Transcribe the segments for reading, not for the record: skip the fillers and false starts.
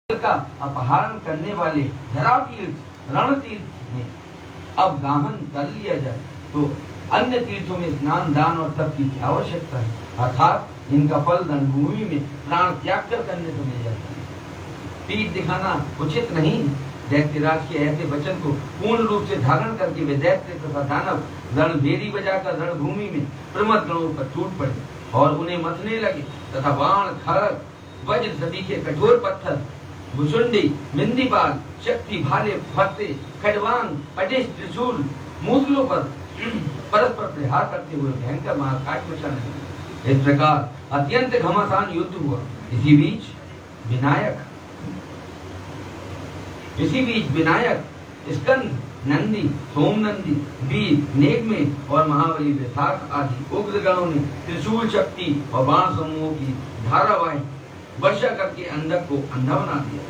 का अपहरण करने वाले धरातीर्थ रणतीर्थ में अब गामन कर लिया जाए तो अन्य तीर्थों में स्नान दान और तप की क्या आवश्यकता है। अर्थात इनका फल रणभूमि में प्राण त्याग कर करने को मिल जाता है। पीठ दिखाना उचित नहीं है। दैत्यराज के ऐसे वचन को पूर्ण रूप से धारण करके वे दैत्य तथा दानव रणभेरी बजाकर रणभूमि में प्रमथ गणों पर टूट पड़े और उन्हें मथने लगे तथा बाण खड़ग वज्र सभी के कठोर पत्थर भुसुंडी मिंदीपाल शक्ति भाले फत्ते खड़वांग पटिश त्रिशूल मूसलों पर परस्पर प्रहार करते हुए भयंकर महाकाट मचाने लगे। इस प्रकार अत्यंत घमासान युद्ध हुआ। इसी बीच विनायक स्कंद नंदी सोमनंदी वीर नेगमे और महाबली विशाख आदि उग्र गणों ने त्रिशूल शक्ति और बाण समूहों की धारावाही वर्षा करके अंधक को अंधा बना दिया।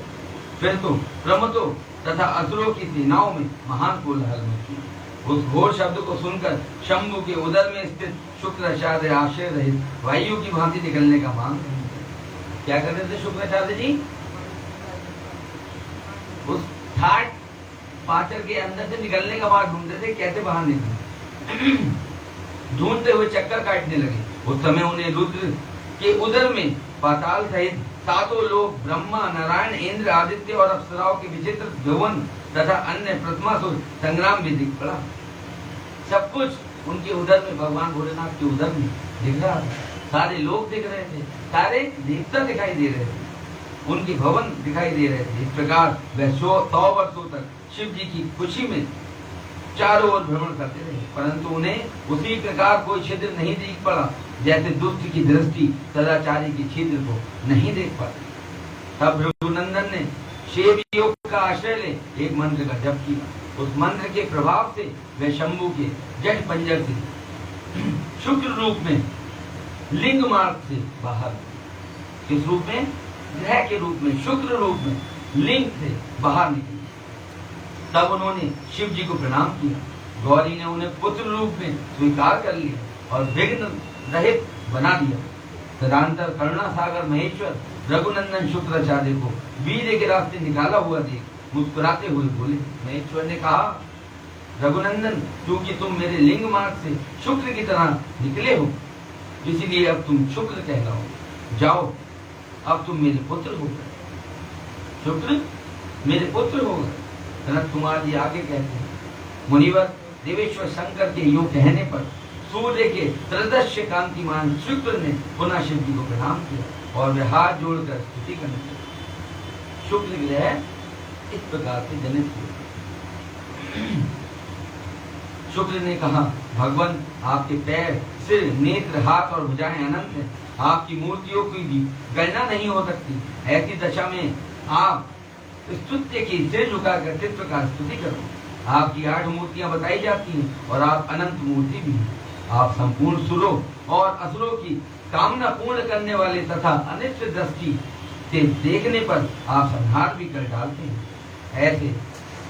फिर तो प्रमथों तथा असुरों की सेनाओं में महान कोलाहल मची। उस घोर शब्द को सुनकर शंभु के उदर में स्थित शुक्राचार्य आश्रय रहित वायु की भांति निकलने का मांग क्या कर रहे थे शुक्राचार्य जी? उस ठाट पाचर के अंदर से निकलने का मार्ग ढूंढते थे, कैसे बाहर निकले। ढूंढते हुए चक्कर काटने लगे। उस समय उन्हें रुद्र के उदर में पाताल सहित सातों लोग ब्रह्मा नारायण इंद्र आदित्य और अप्सराओं के विचित्र भवन तथा अन्य प्रतिमासुर संग्राम भी दिख पड़ा। सब कुछ उनके उदर में भगवान भोलेनाथ के उदर में दिख रहा था। सारे लोग दिख रहे थे, सारे देवता दिखाई दे रहे थे, उनके भवन दिखाई दे रहे थे। इस प्रकार वह 100 वर्षों तक शिव जी की खुशी में चारों ओर भ्रमण करते रहे, परंतु उन्हें उसी प्रकार कोई छिद्र नहीं दिख पड़ा जैसे दुष्ट की दृष्टि सदाचारी की छिद्र को नहीं देख पाती। तब भृगुनंदन ने शिव योग का आश्रय ले एक मंत्र का जप किया। उस मंत्र के प्रभाव से वे शंभु के जट पंजर से शुक्र रूप में लिंग मार्ग से बाहर, किस रूप में? ग्रह के रूप में, शुक्र रूप में लिंग से बाहर निकले। तब उन्होंने शिव जी को प्रणाम किया। गौरी ने उन्हें पुत्र रूप में स्वीकार कर लिया और विघ्न रहित बना दिया। तदंतर करुणा सागर महेश्वर रघुनंदन शुक्राचार्य को वीर्य के रास्ते निकाला हुआ देख मुस्कुराते हुए बोले। महेश्वर ने कहा, रघुनंदन, क्योंकि तुम मेरे लिंग मार्ग से शुक्र की तरह निकले हो, इसीलिए अब तुम शुक्र कहलाओ। जाओ, अब तुम मेरे पुत्र हो गए। शुक्र मेरे पुत्र हो गए। सनत कुमार जी आगे कहते हैं, मुनिवर देवेश्वर शंकर के यूं कहने पर सूर्य के त्रिदृश्य कांतिमान शुक्र ने पुनः शिव जी को प्रणाम किया और वे हाथ जोड़कर स्तुति करने लगे। शुक्र ग्रह इस प्रकार से जनित हुए। शुक्र ने कहा, भगवान, आपके पैर सिर नेत्र हाथ और भुजाएं अनंत हैं। आपकी मूर्तियों की भी गणना नहीं हो सकती। ऐसी दशा में आप स्तुत्य की सिर झुकाकर किस प्रकार स्तुति करो। आपकी 8 मूर्तियां बताई जाती हैं और आप अनंत मूर्ति भी हैं। आप संपूर्ण सुरों और असुरों की कामना पूर्ण करने वाले तथा अनिष्ट दृष्टि से देखने पर आप संहार भी कर डालते हैं। ऐसे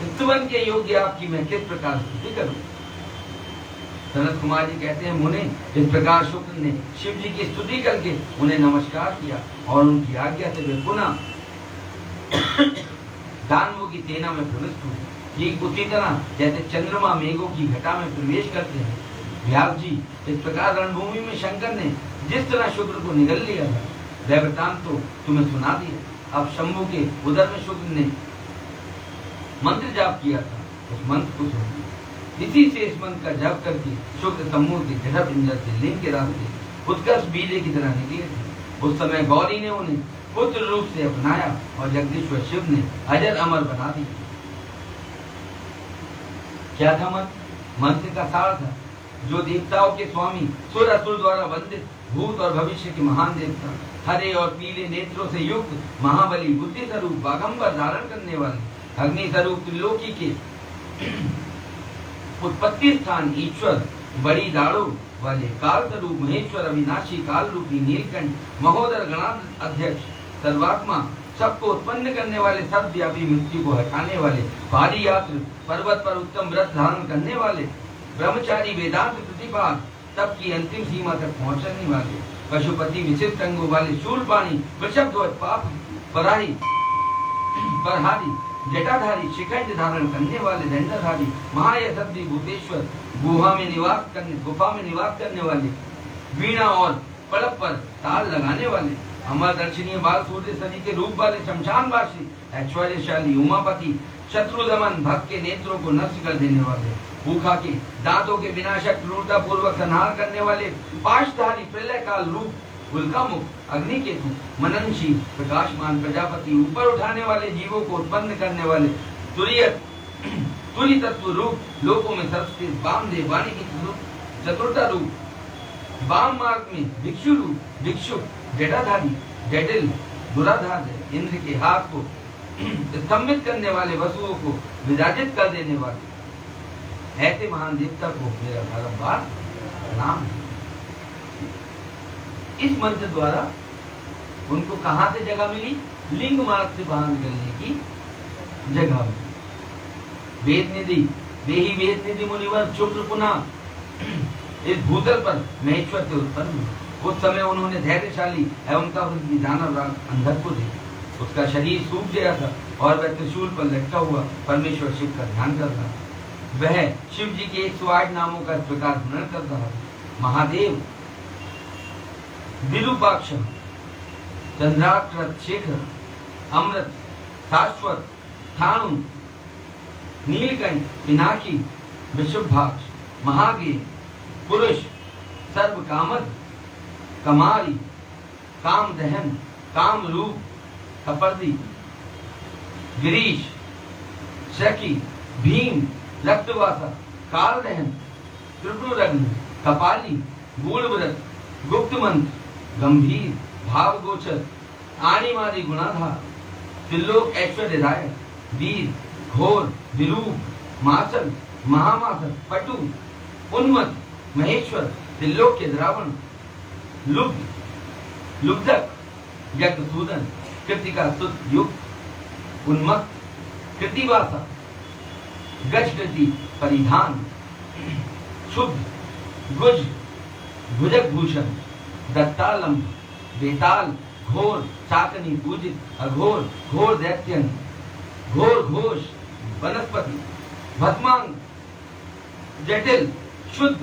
स्तुवन के योग्य आपकी मैं किस प्रकार स्तुति करूं? सनत कुमार जी कहते हैं, मुने, इस प्रकार शुक्र ने शिव जी की स्तुति करके उन्हें नमस्कार किया और उनकी आज्ञा से वे पुनः दानवों की सेना में प्रविष्ट हुए। ठीक उसी तरह जैसे चंद्रमा मेघों की घटा में प्रवेश करते हैं। व्यास जी, इस प्रकार रणभूमि में शंकर ने जिस तरह शुक्र को निगल लिया था, वह वृतांत तो तुम्हें सुना दिया। अब शंभु के उदर में शुक्र ने मंत्र जाप किया था, उस मंत्र को सुनिए। इसी से इस मंत्र का जाप करके शुक्र समूह के जटा पिंजर से लिंग के रास्ते उत्कर्ष बीजे की तरह निकले थे। उस समय गौरी ने उन्हें पुत्र रूप से अपनाया और जगदीश्वर शिव ने अजर अमर बना दिया। क्या था मंत्र? मंत्र का सार था, जो देवताओं के स्वामी सुर असुर द्वारा वंदित भूत और भविष्य के महान देवता, हरे और पीले नेत्रों से युक्त महाबली, बुद्धि स्वरूप बागंबर धारण करने वाले, अग्नि स्वरूप त्रिलोकी के उत्पत्ति स्थान ईश्वर, बड़ी दाढ़ों वाले काल स्वरूप महेश्वर, अविनाशी काल रूपी नीलकंठ, महोदर गणाध अध्यक्ष, सर्वात्मा, सबको उत्पन्न करने वाले, सर्वव्यापी, मृत्यु को हटाने वाले, भारी यात्र, पर्वत पर उत्तम व्रत धारण करने वाले, ब्रह्मचारी, वेदांत प्रतिपाद, सबकी अंतिम सीमा तक पहुंचने वाले, पशुपति, विचित्र अंगों वाले, शूलपाणी, वृषभध्वज, पाप पराही, बरहारी, जटाधारी, शिखंड धारण करने वाले, दंडधारी, महायशस्वी भूतेश्वर, गुफा में निवास करने वाले, वीणा और पड़प पर ताल लगाने वाले, अमर दर्शनीय बाल सूर्य सनी के रूप वाले, शमशानवासी, ऐश्वर्यशाली, उमापति, शत्रुदमन, भक्त के नेत्रों को नष्ट कर देने वाले, भूखा के दांतों के विनाशक, क्रूरता पूर्वक संहार करने वाले, पाशधारी, प्रलय काल रूप, उल्कामुख, अग्निकेतु, मननशील, प्रकाशमान, प्रजापति, ऊपर उठाने वाले, जीवों को उत्पन्न करने वाले, तुरी तत्व रूप, लोकों में सरस्वती, वामदेव, वाणी की चतुर्था रूप, वाम मार्ग में भिक्षु रूप, भिक्षु, जटाधारी, जटिल, दुराधार, इंद्र के हाथ को स्तंभित करने वाले, वसुओं को विराजित कर देने वाले, ऐसे महान देवता को मेरा बारंबार प्रणाम है। इस मंत्र द्वारा उनको कहां से जगह मिली? लिंग मार्ग से बाहर निकलने की जगह मिली। वेद निधि, देही वेद निधि मुनिवर शुक्र पुनः इस भूतल पर महेश्वर से उत्पन्न हुए। उस समय उन्होंने धैर्यशाली एवं दानव राज अंधक को देखा। उसका शरीर सूख गया था और वह त्रिशूल पर लटका हुआ परमेश्वर शिव का ध्यान कर रहा था। वह शिव जी के 108 नामों का इस प्रकार स्मरण कर रहा था। महादेव, विरूपाक्ष, चंद्राकृत शेखर, अमृत, शाश्वत, थाणु, नीलकंठ, पिनाकी, विशुभाक्ष, महागे, पुरुष, सर्व कामद, कमारी, कामदहन, कामरूप, कपर्दी, गिरीश, शकी, भीम, रक्तवासा, कालदहन, त्रिपुरग्न, कपाली, गूढ़व्रत, गुप्त मंत्र, गंभीर, भावगोचर, आणिमादी गुणाधार, त्रिलोक ऐश्वर्यदायक, वीर, घोर, विरूप, माचल, महामाचल, पटु, उन्मत्त, महेश्वर, त्रिलोक के द्रावण, लुब्धक, यज्ञसूदन, कृतिका सुत युक्त, उन्मत्त, कृतिवासा, गजकृति परिधान, शुद्ध, गुज, भुजग भूषण, दत्तालंब, बेताल, घोर, चाकनी पूजित, अघोर, घोर दैत्यन, घोर घोष, वनस्पति, भस्मांग, जटिल, शुद्ध,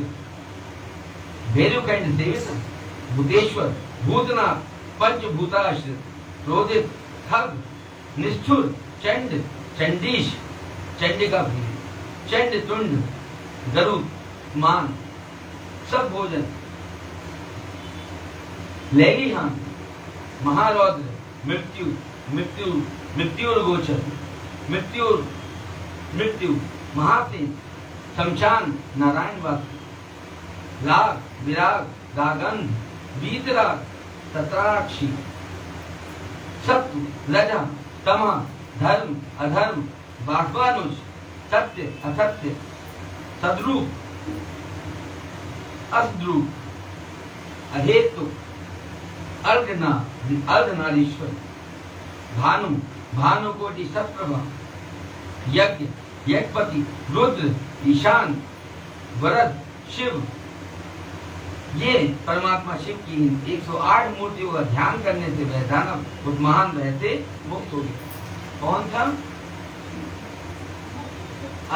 भेरुखंड सेवित, भूतेश्वर, भूतनाथ, पंचभूताश्रित, क्रोधित, खग, निष्ठुर, चंड, चंडीश, चंडिका भी, चंड तुंड, गरुड़, मान, सब भोजन, लेलीहान, महारौद्र, मृत्यु, मृत्यु, मृत्युर्गोचर, मृत्यु, महासेन, शमशान, नारायण वासी, राग, विराग, दागंध, वीतराग, तत्राक्षी, सत्व, रजा, तमा, धर्म, अधर्म, बाष्पानुज, सत्य, असत्य, सद्रूप, असद्रूप, अहेतु, अर्धनारीश्वर, भानु, भानुकोटि सत्प्रभा, यज्ञ, यज्ञपति, रुद्र, ईशान, वरद, शिव। ये परमात्मा शिव की 108 मूर्तियों का ध्यान करने से वह दानव उस महान भय से मुक्त हो गया। कौन था?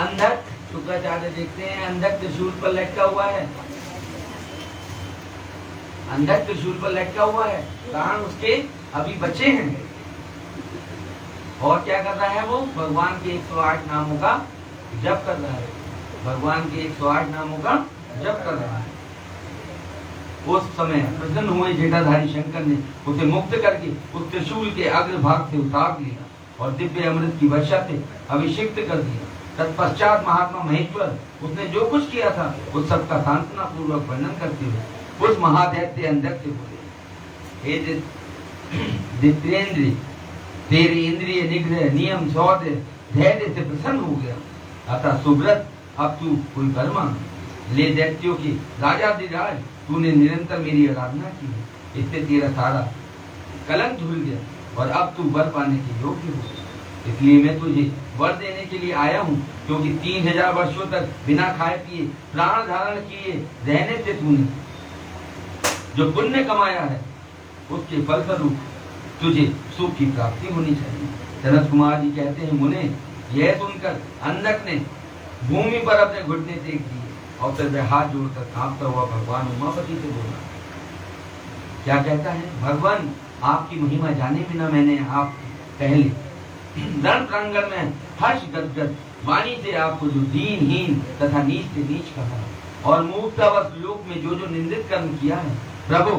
अंधक। शुक्राचार्य देखते हैं अंधक त्रिशूल पर लटका हुआ है, अंधक त्रिशूल पर लटका हुआ है, कारण उसके अभी बच्चे हैं। और क्या कर रहा है वो? भगवान के 108 नामों का जप कर रहा है, भगवान के 108 नामों का जप कर रहा है। उस समय प्रसन्न हुए जटाधारी शंकर ने उसे मुक्त करके उस त्रिशूल के अग्रभाग से उतार लिया और दिव्य अमृत की वर्षा से अभिषिक्त कर दिया। तत्पश्चात महात्मा महेश्वर उसने जो कुछ किया था उस सबका सांत्वना पूर्वक वर्णन करते हुए उस महादैत्य अंधक से बोले, हे दित्रेंद्र, तेरे इंद्रिय निग्रह, नियम, सौदे, धैर्य से प्रसन्न हो गया, अतः सुब्रत अब तू कोई वर मांग ले। दैत्यों के राजाधिराज, तूने निरंतर मेरी आराधना की है, इससे तेरा सारा कलंक धुल गया और अब तू वर पाने के योग्य हो। इसलिए मैं तुझे वर देने के लिए आया हूँ, क्योंकि 3000 वर्षों तक बिना खाए पिए प्राण धारण किए रहने से तूने जो पुण्य कमाया है उसके फलस्वरूप तुझे सुख की प्राप्ति होनी चाहिए। जनक कुमार जी कहते हैं, मुने यह सुनकर अंधक ने भूमि पर अपने घुटने टेक दिए और फिर वह हाथ जोड़कर कांपता हुआ भगवान उमापति से बोला। क्या कहता है? भगवान आपकी महिमा जाने बिना मैंने आप पहले रण प्रांगण में हर्ष गदगद वाणी से आपको जो दीनहीन तथा नीच से नीच कहा और मूर्खतावश लोक में जो जो निंदित कर्म किया है, प्रभु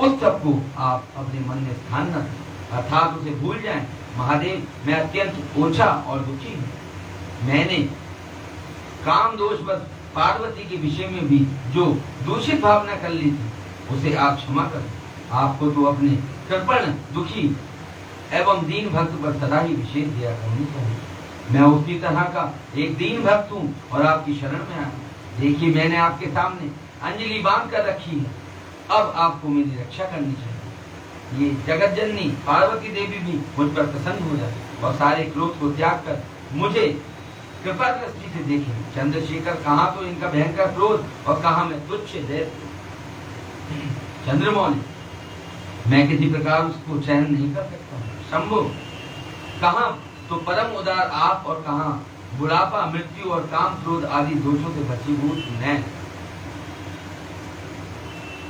उस सबको आप अपने मन में स्थान न दें, अर्थात उसे भूल जाएं। महादेव, मैं अत्यंत ओछा और दुखी हूँ। मैंने काम दोष बस पार्वती के विषय में भी जो दूषित भावना कर ली थी, उसे आप क्षमा करें। आपको तो अपने कृपण दुखी एवं दीन भक्त पर सदा ही विशेष दया करनी चाहिए। मैं उसी तरह का एक दीन भक्त हूँ और आपकी शरण में आया। देखिए, मैंने आपके सामने अंजलि बांध कर रखी है, अब आपको मेरी रक्षा करनी चाहिए। ये जगत जननी पार्वती देवी भी मुझ पर प्रसन्न हो जाए और सारे क्रोध को त्याग कर मुझे कृपा दृष्टि से देखें। चंद्रशेखर, कहाँ तो इनका भयंकर क्रोध और कहाँ मैं तुच्छ दैत्य। चंद्रमौली, मैं किसी प्रकार उसको सहन नहीं कर सकता हूँ। शंभु, कहाँ तो परम उदार आप और कहाँ बुढ़ापा, मृत्यु और काम क्रोध आदि दोषों से भस्मीभूत मैं।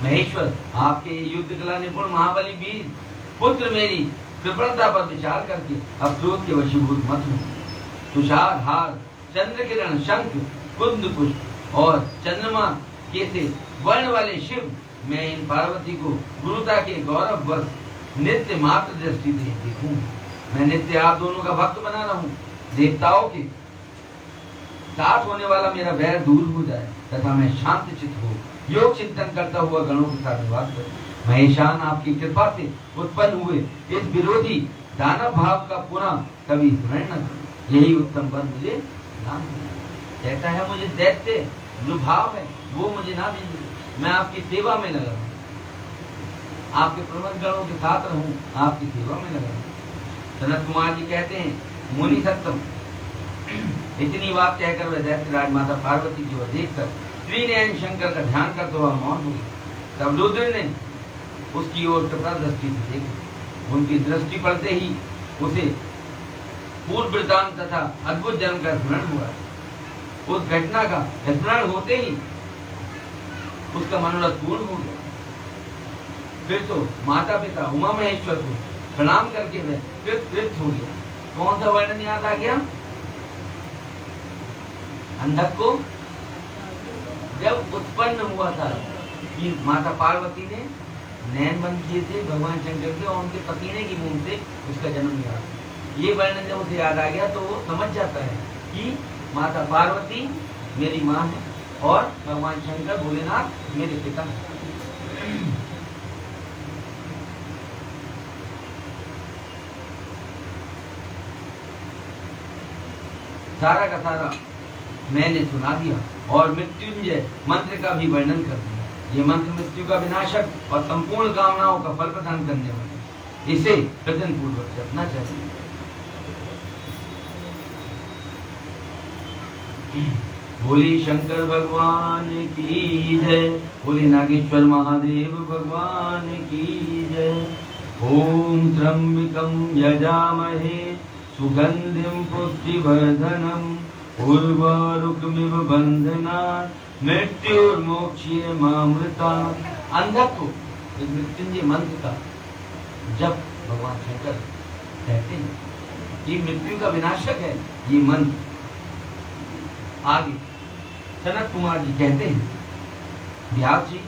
महेश्वर, आपके युद्ध कला निपुण महाबली वीर पुत्र मेरी कृपणता पर विचार करके अब क्रोध के वशीभूत मत हो। तुषार हार, चंद्र किरण, शंख, कुंद पुष्प और चंद्रमा के से वर्ण वाले शिव, मैं इन पार्वती को गुरुता के गौरव वर्ष नित्य मात्र दृष्टि से देखूं। मैं नित्य आप दोनों का भक्त बना रहूं। देवताओं के साथ होने वाला मेरा वैर दूर हो जाए तथा मैं शांत चित्त हो योग चिंतन करता हुआ गणों के साथ निवास करूं। महेशान, आपकी कृपा से उत्पन्न हुए इस विरोधी दानव भाव का पुनः कभी स्मरण न करूं। यही उत्तम वर मुझे ना मिले। कहता है, मुझे दैत्य जो भाव है वो मुझे ना दीजिए। मैं आपकी सेवा में लगा हूं, आपके प्रबंध गणों के साथ रहूं, आपकी सेवा में लगा हूं। जनक कुमार जी कहते हैं, मुनि सत्तम। इतनी बात कहकर वह दैत्य राजमाता पार्वती की ओर देखकर त्रिनयन शंकर का ध्यान करते हुआ मौन हो गया। तब रुद्र ने उसकी ओर कृपा दृष्टि से देखा। उनकी दृष्टि पड़ते ही उसे पूर्व वृतांत तथा अद्भुत जन्म का स्मरण हुआ। उस घटना का स्मरण होते ही उसका मनोरथ पूर्ण हो गया। फिर तो माता पिता उमा महेश्वर को प्रणाम करके वह तृप्त हो गया। कौन सा वर्णन याद आ गया? अंधक को जब उत्पन्न हुआ था कि माता पार्वती ने नैन बंद किए थे भगवान शंकर के और उनके पसीने की बूंद से उसका जन्म हुआ। ये वर्णन जब उसे याद आ गया तो वो समझ जाता है कि माता पार्वती मेरी माँ है और भगवान शंकर भोलेनाथ मेरे पिता है। सारा का सारा मैंने सुना दिया और मृत्युंजय मंत्र का भी वर्णन कर दिया। ये मंत्र मृत्यु का विनाशक और संपूर्ण कामनाओं का फल प्रदान करने वाला। इसे प्रजन पूर्वक जपना चाहिए। बोली शंकर भगवान की जय, बोली नागेश्वर महादेव भगवान की जय। ओम त्र्यंबकं यजामहे सुगंधिं पुष्टिवर्धनम् उर्वारुकमिव बंधनात् मृत्युर्मोक्ष्यमामृतात्। अंधक को इस मृत्युंजय मंत्र का जब भगवान शंकर कहते हैं कि मृत्यु का विनाशक है ये मंत्र। आगे जनक कुमार जी कहते हैं, व्यास जी,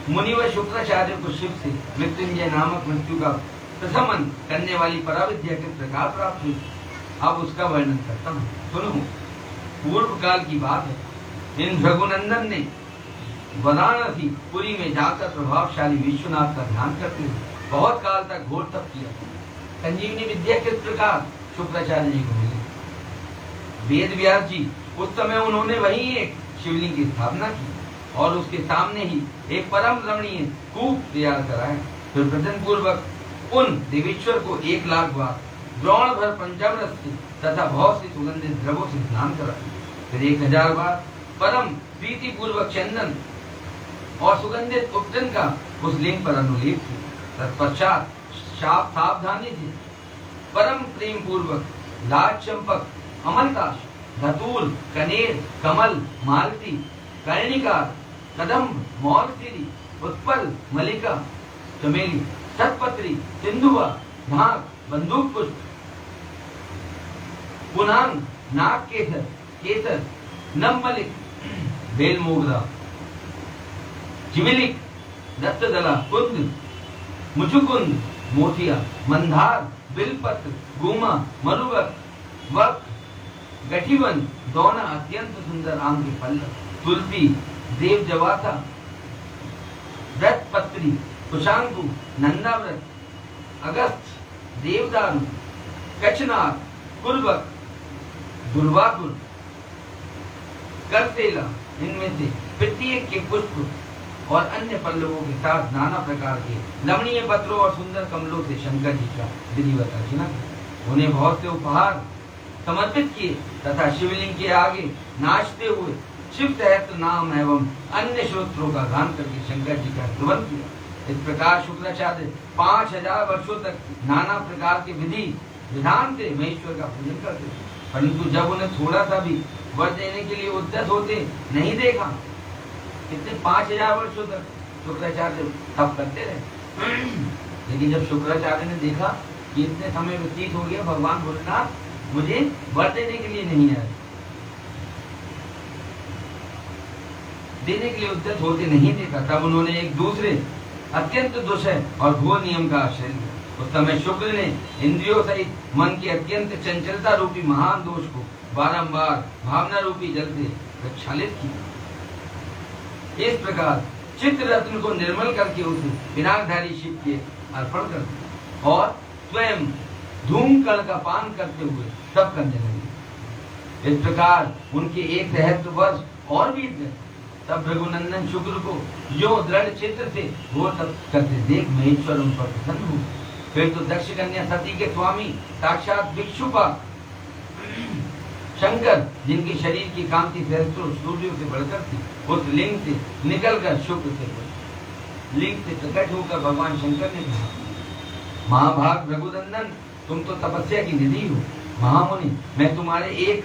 मुनि व शुक्राचार्य को शिव से मृत्युंजय नामक मृत्यु का प्रशमन करने वाली पराविद्या के प्रकार प्राप्त हुई। अब उसका वर्णन करता हूँ, सुनो। पूर्व काल की बात है। इन रघुनंदन ने वाराणसी पुरी में जाकर प्रभावशाली विश्वनाथ का ध्यान करते हुए बहुत काल तक घोर तप किया। संजीवनी विद्या किस प्रकार शुक्राचार्य जी को मिली। वेद व्यास जी उस समय उन्होंने वहीं एक शिवलिंग की स्थापना की और उसके सामने ही एक परम रमणीय कूप तैयार कराया। फिर प्रजन पूर्वक उन देवेश्वर को 1 लाख बार द्रोण भर पंचामृत से तथा बहुत सी सुगंधित द्रवों से स्नान कराया। फिर 1000 बार परम प्रीति पूर्वक चंदन और सुगंधित उपटन का उस लिंग पर अनुलेप किया। तत्पश्चात सावधानी से परम प्रेम पूर्वक लाज चंपक, अमलताश, धतूर, कनेर, कमल, मालती, कर्णिका, कदम्ब, मौलसिरी, उत्पल, मलिका, चमेली, सतपत्री, सिंधुआ, ढाक, बंदूक पुष्प, पुनांग, नाग केसर, केसर, नवमलिक, बेल मोगरा, चिविलिक, दत्तदला, कुंद, मुचुकुंद, मोतिया, मंदार, बिलपत्र, गुमा, मरुवक, वक, गठीवन, दौना, अत्यंत सुंदर आम के पल्लव, तुलसी, देव जवाता, व्रत पत्री, कुशांकु, नंदाव्रत, अगस्त, देवदारू, कचनार, कुर्बक, दुर्वाकुर, करतेला, इनमें से प्रत्येक के पुष्प और अन्य पल्लवों के साथ नाना प्रकार के रमणीय पत्रों और सुंदर कमलों से शंकर जी का विधिवत अर्चना किया। उन्हें बहुत से उपहार समर्पित किए तथा शिवलिंग के आगे नाचते हुए शिव सहस्त्र नाम एवं अन्य श्रोत्रों का गान करके शंकर जी का स्तुति किया। इस प्रकार शुक्राचार्य 5000 वर्षों तक नाना प्रकार के विधि विधान से महेश्वर का पूजन करते थे, परंतु जब उन्हें थोड़ा सा भी वर देने के लिए उद्यत होते नहीं देखा, कितने 5000 वर्षों तक शुक्राचार्य तप करते रहे। लेकिन जब शुक्राचार्य ने देखा कि इतने समय व्यतीत हो गया, भगवान भोलेनाथ मुझे वर देने के लिए नहीं आए, देने के लिए उद्यत होते नहीं देखा, तब उन्होंने एक दूसरे अत्यंत दुष्ट और घोर नियम का आश्रय लिया। उस समय शुक्र ने इंद्रियों सहित मन की अत्यंत चंचलता रूपी महान दोष को बारंबार भावना रूपी जल से प्रक्षालित किया। इस प्रकार चित्र रत्न को निर्मल करके उसे विनाशधारी शिव के अर्पण कर और स्वयं धूम कण का पान करते हुए तप करने लगे। इस प्रकार उनके 1 सहस्त्र वर्ष और बीत गए। तब रघुनंदन शुक्र को जो दृढ़ चित्र से घोर तप करते देख महेश्वर उन पर प्रसन्न हुए। फिर तो दक्ष कन्या सती के स्वामी साक्षात भिक्षुपाद शंकर, जिनकी शरीर की कांति सहस्त्रों सूर्यों से बढ़कर थी, उस लिंग से निकलकर शुक्र से लिंग से प्रकट होकर भगवान शंकर ने कहा, महाभाग रघुनंदन, तुम तो तपस्या की निधि हो। महामुनि, मैं तुम्हारे एक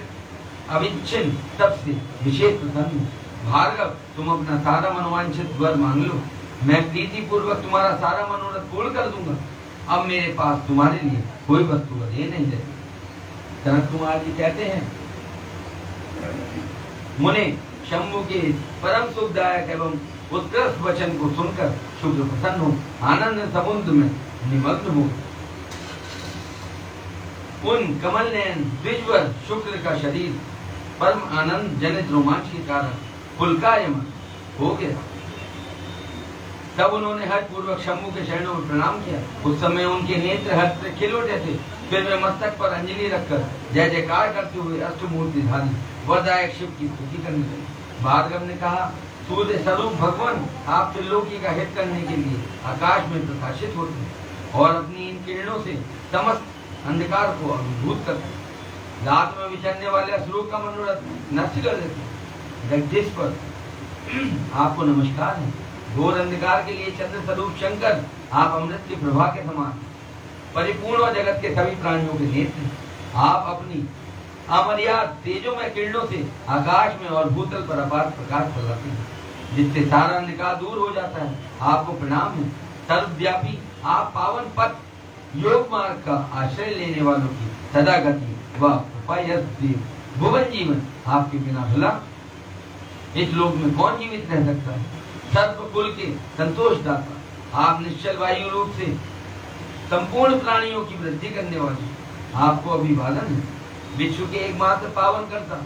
अविच्छिन्न तप से विशेष प्रसन्न हूँ। भार्गव, तुम अपना सारा मनोवांछित वर मांग लो, मैं प्रीति पूर्वक तुम्हारा सारा मनोरथ पूर्ण कर दूंगा। अब मेरे पास तुम्हारे लिए कोई वस्तु ये नहीं रहती। जनक कुमार जी कहते हैं, मुने शंभु के परम सुखदायक एवं उत्कृष्ट वचन को सुनकर शुक्र प्रसन्न हो, आनंद समुद्र में निमग्न हो। उन कमल नयन द्विजवर शुक्र का शरीर परम आनंद जनित रोमांच के कारण पुलकायमान हो गया। तब उन्होंने हर्ष पूर्वक शंभु के चरणों में प्रणाम किया। उस समय उनके नेत्र हर्ष से खिल उठे थे। फिर वे मस्तक पर अंजलि रखकर जय जयकार करते हुए अष्टमूर्तिधारी वरदायक शिव की स्तुति करने लगे। भार्गव ने कहा, सूर्य स्वरूप भगवान आप त्रिलोकी का हित करने के लिए आकाश में प्रकाशित होते हैं और अपनी इन किरणों से समस्त अंधकार को अभिभूत करते हैं। रात में विचरने वाले असुरों का मनोरथ नष्ट कर देते हैं। जगदीश पर आपको नमस्कार है। घोर अंधकार के लिए चंद्र स्वरूप शंकर, आप अमृत की प्रभा के समान परिपूर्ण और जगत के सभी प्राणियों के नेत्र हैं। आप अपनी अमर्याद तेजोमय किरणों से आकाश में और भूतल पर अपार प्रकाश फैलाते हैं, जिससे सारा अंधकार दूर हो जाता है। आपको प्रणाम है। सर्वव्यापी आप पावन पथ योग मार्ग का आश्रय लेने वालों की सदा गति व भुवन जीवन आपके बिना भला इस लोक में कौन जीवित रह सकता है। सर्व कुल के संतोष दाता आप निश्चल वायु रूप से संपूर्ण प्राणियों की वृद्धि करने वाले, आपको अभिवादन है। विश्व के एकमात्र पावन करता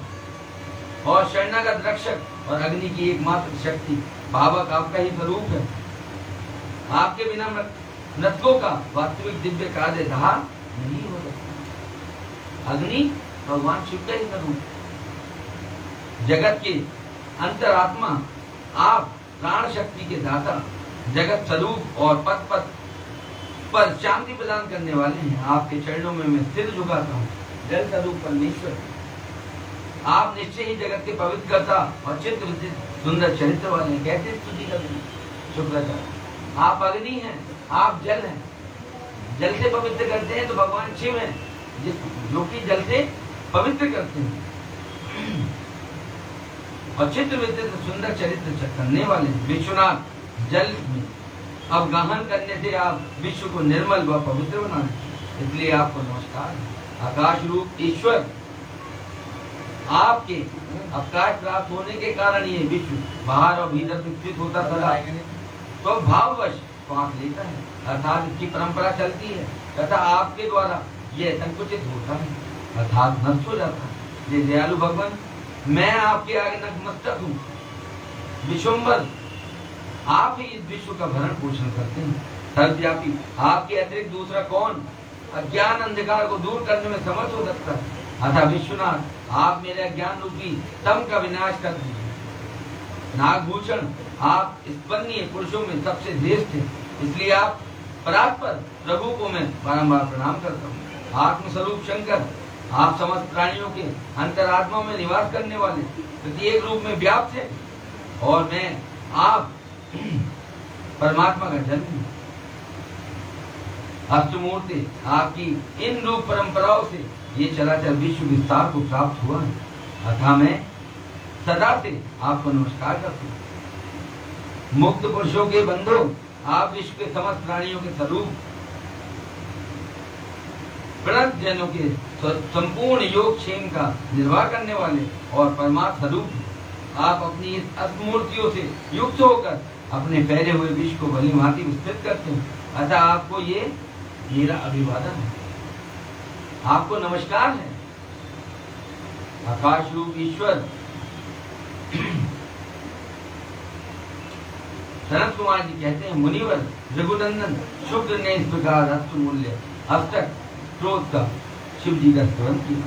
और शरणागत रक्षक और अग्नि की एकमात्र शक्ति पावक आपका ही स्वरूप है। आपके बिना मृतकों का वास्तविक दिव्य कार्य रहा नहीं हो सकता। अग्नि भगवान शिव का ही स्वरूप, जगत के अंतरात्मा आप प्राण शक्ति के दाता, जगत स्वरूप और पद पद पर शांति प्रदान करने वाले हैं। आपके चरणों में मैं सिर झुकाता हूँ। जल स्वरूप परमेश्वर आप निश्चय ही जगत के पवित्र करता और चित्र सुंदर चरित्र वाले हैं। कैसे स्तुति करते हैं शुक्राचार्य। आप अग्नि हैं, आप जल हैं, जल से पवित्र करते हैं तो भगवान शिव हैं, जो कि जल से पवित्र करते हैं और चित्र विचित्र सुंदर चरित्र करने वाले विश्वनाथ जल में अवगाहन करने से आप विश्व को निर्मल व पवित्र बनाए, इसलिए आपको नमस्कार। आकाश रूप ईश्वर, आपके अवकाश प्राप्त होने के कारण ये विश्व बाहर और भीतर विकसित होता चला, तो भाववश श्वास लेता है, अर्थात इसकी परंपरा चलती है तथा आपके द्वारा यह संकुचित होता है, अर्थात नष्ट हो जाता है। ये दयालु भगवान, मैं आपके आगे नतमस्तक हूँ। विश्वम्भर, आप ही इस विश्व का भरण पोषण करते हैं। सर्वव्यापी, आपके अतिरिक्त दूसरा कौन अज्ञान अंधकार को दूर करने में समर्थ हो सकता है? अतः विश्वनाथ, आप मेरे अज्ञान रूपी तम का विनाश कर दीजिए। नागभूषण, आप स्पन्नीय पुरुषों में सबसे श्रेष्ठ हैं, इसलिए आप परात्पर प्रभु को मैं बारंबार प्रणाम करता हूँ। आत्मस्वरूप शंकर, आप समस्त प्राणियों के अंतरात्मा में निवास करने वाले प्रत्येक रूप में व्याप्त है और मैं आप परमात्मा का जन्म हूँ। अष्टमूर्ति, आपकी इन रूप परंपराओं से ये चराचर विश्व विस्तार को प्राप्त हुआ है, अतः मैं सदा से आपको नमस्कार करता हूँ। मुक्त पुरुषों के बंधु, आप विश्व के समस्त प्राणियों के स्वरूप, प्रणत जनों के संपूर्ण योग क्षेम का निर्वाह करने वाले और परमात्मा स्वरूप, आप अपनी इस अष्टमूर्तियों से युक्त होकर अपने फैले हुए विश्व को भली भांति विस्तृत करते हैं, अतः आपको ये मेरा अभिवादन है, आपको नमस्कार है। आकाश रूप ईश्वर, सनत कुमार जी कहते हैं, मुनिवर रघुनंदन शुक्र ने इस प्रकार अष्टमूल्य अष्टक क्रोध का शिव जी का स्तवन किया,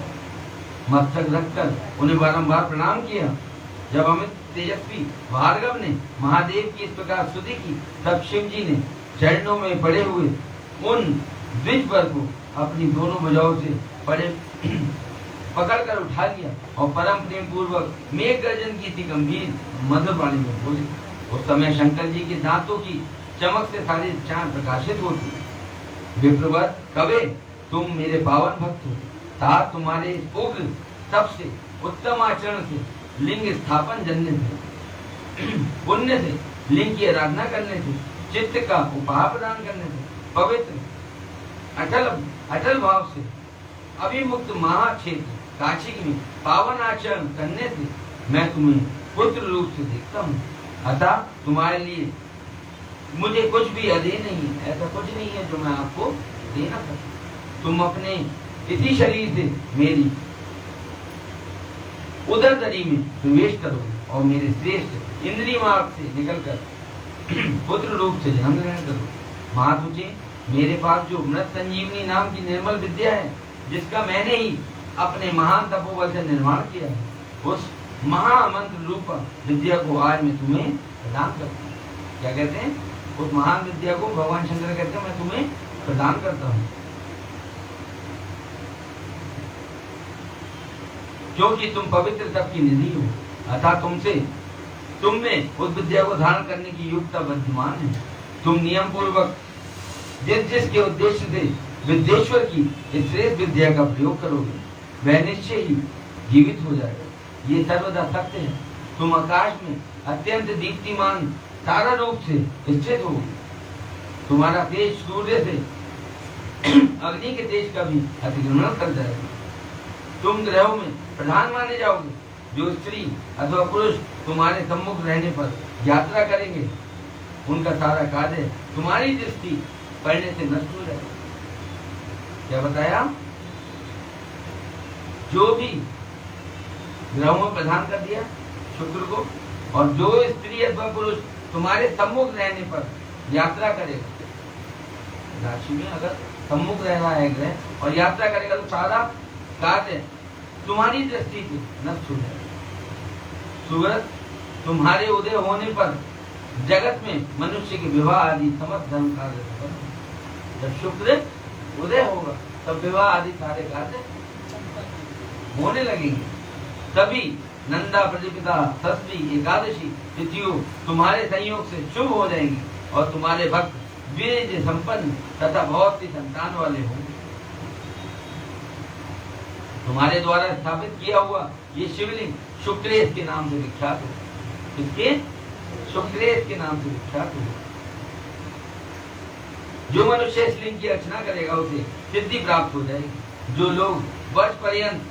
मस्तक रखकर उन्हें बारंबार प्रणाम किया। जब अमित तेजस्वी भार्गव ने महादेव की इस प्रकार स्तुति की, तब शिव जी ने चरणों में पड़े हुए उन द्विजवर को अपनी दोनों भुजाओं से पकड़कर उठा लिया और परम प्रेम पूर्वक मेघ गर्जन की थी गंभीर मधुर वाणी में बोले। उस समय शंकर जी के दांतों की चमक से सारे चांद प्रकाशित होती। विप्रवर, कवे, तुम मेरे पावन भक्त हो, ता तुम्हारे उग्र सबसे उत्तम आचरण से लिंग स्थापन जन्य से, पुण्य से, लिंग की आराधना करने से, चित्त का उपहार प्रदान करने से, पवित्र अटल भाव से, अभिमुक्त महाक्षेत्र काशी में पावन आचरण करने से मैं तुम्हें पुत्र रूप से देखता हूँ। अतः तुम्हारे लिए मुझे कुछ भी अधे नहीं है, ऐसा कुछ नहीं है जो मैं आपको दे ना सकूं। तुम अपने इसी शरीर से मेरी उदर दरी में प्रवेश करो और मेरे श्रेष्ठ इंद्रिय मार्ग से निकलकर पुत्र रूप से जन्म ग्रहण करो। महातुचे, मेरे पास जो मृत संजीवनी नाम की निर्मल विद्या है, जिसका मैंने ही अपने महान तपोबल से निर्माण किया है, उस महामंत्र रूप विद्या को आज मैं तुम्हें प्रदान करता हूँ। क्या कहते हैं? उस महान विद्या को भगवान शंकर कहते हैं, मैं तुम्हें प्रदान करता हूँ, क्योंकि तुम पवित्र तप की निधि हो, अतः तुम में उस विद्या को धारण करने की युक्ता विद्यमान है। तुम नियम पूर्वक जिसके उद्देश्य से विद्येश्वर की इस श्रेष्ठ विद्या का प्रयोग करोगे, वह निश्चय ही जीवित हो जाएगा। ये सर्वदा सत्य है। तुम आकाश में अत्यंत दीप्तिमान तारा रूप से स्थित हो। तुम्हारा तेज सूर्य से अग्नि के तेज का भी अतिक्रमण कर जाएगा। तुम ग्रहों में प्रधान माने जाओगे। जो स्त्री अथवा पुरुष तुम्हारे सम्मुख रहने पर यात्रा करेंगे, उनका सारा कार्य तुम्हारी दृष्टि पड़ने से नष्ट हो जाएगा। क्या बताया? जो भी ग्रहों में प्रधान कर दिया शुक्र को, और जो स्त्री अथवा पुरुष तुम्हारे सम्मुख रहने पर यात्रा करेगा, राशि में अगर सम्मुख रह रहा है ग्रह और यात्रा करेगा, तो सारा कार्य तुम्हारी दृष्टि से नष्ट हो जाएगा। सूरज, तुम्हारे उदय होने पर जगत में मनुष्य के विवाह आदि समस्त धर्म कार्य, जब शुक्र उदय होगा तब विवाह आदि सारे कार्य होने लगेंगे। तभी नंदा, प्रतिपदा, षष्ठी, एकादशी तिथियों तुम्हारे संयोग से शुभ हो जाएंगी और तुम्हारे भक्त वीर्य संपन्न तथा बहुत सी संतान वाले होंगे। तुम्हारे द्वारा स्थापित किया हुआ ये शिवलिंग शुक्रेश के नाम से विख्यात हो। इसके शुक्रेश के नाम से विख्यात हो। जो मनुष्य इस लिंग की अर्चना करेगा उसे सिद्धि प्राप्त हो जाएगी। जो लोग वर्ष पर्यंत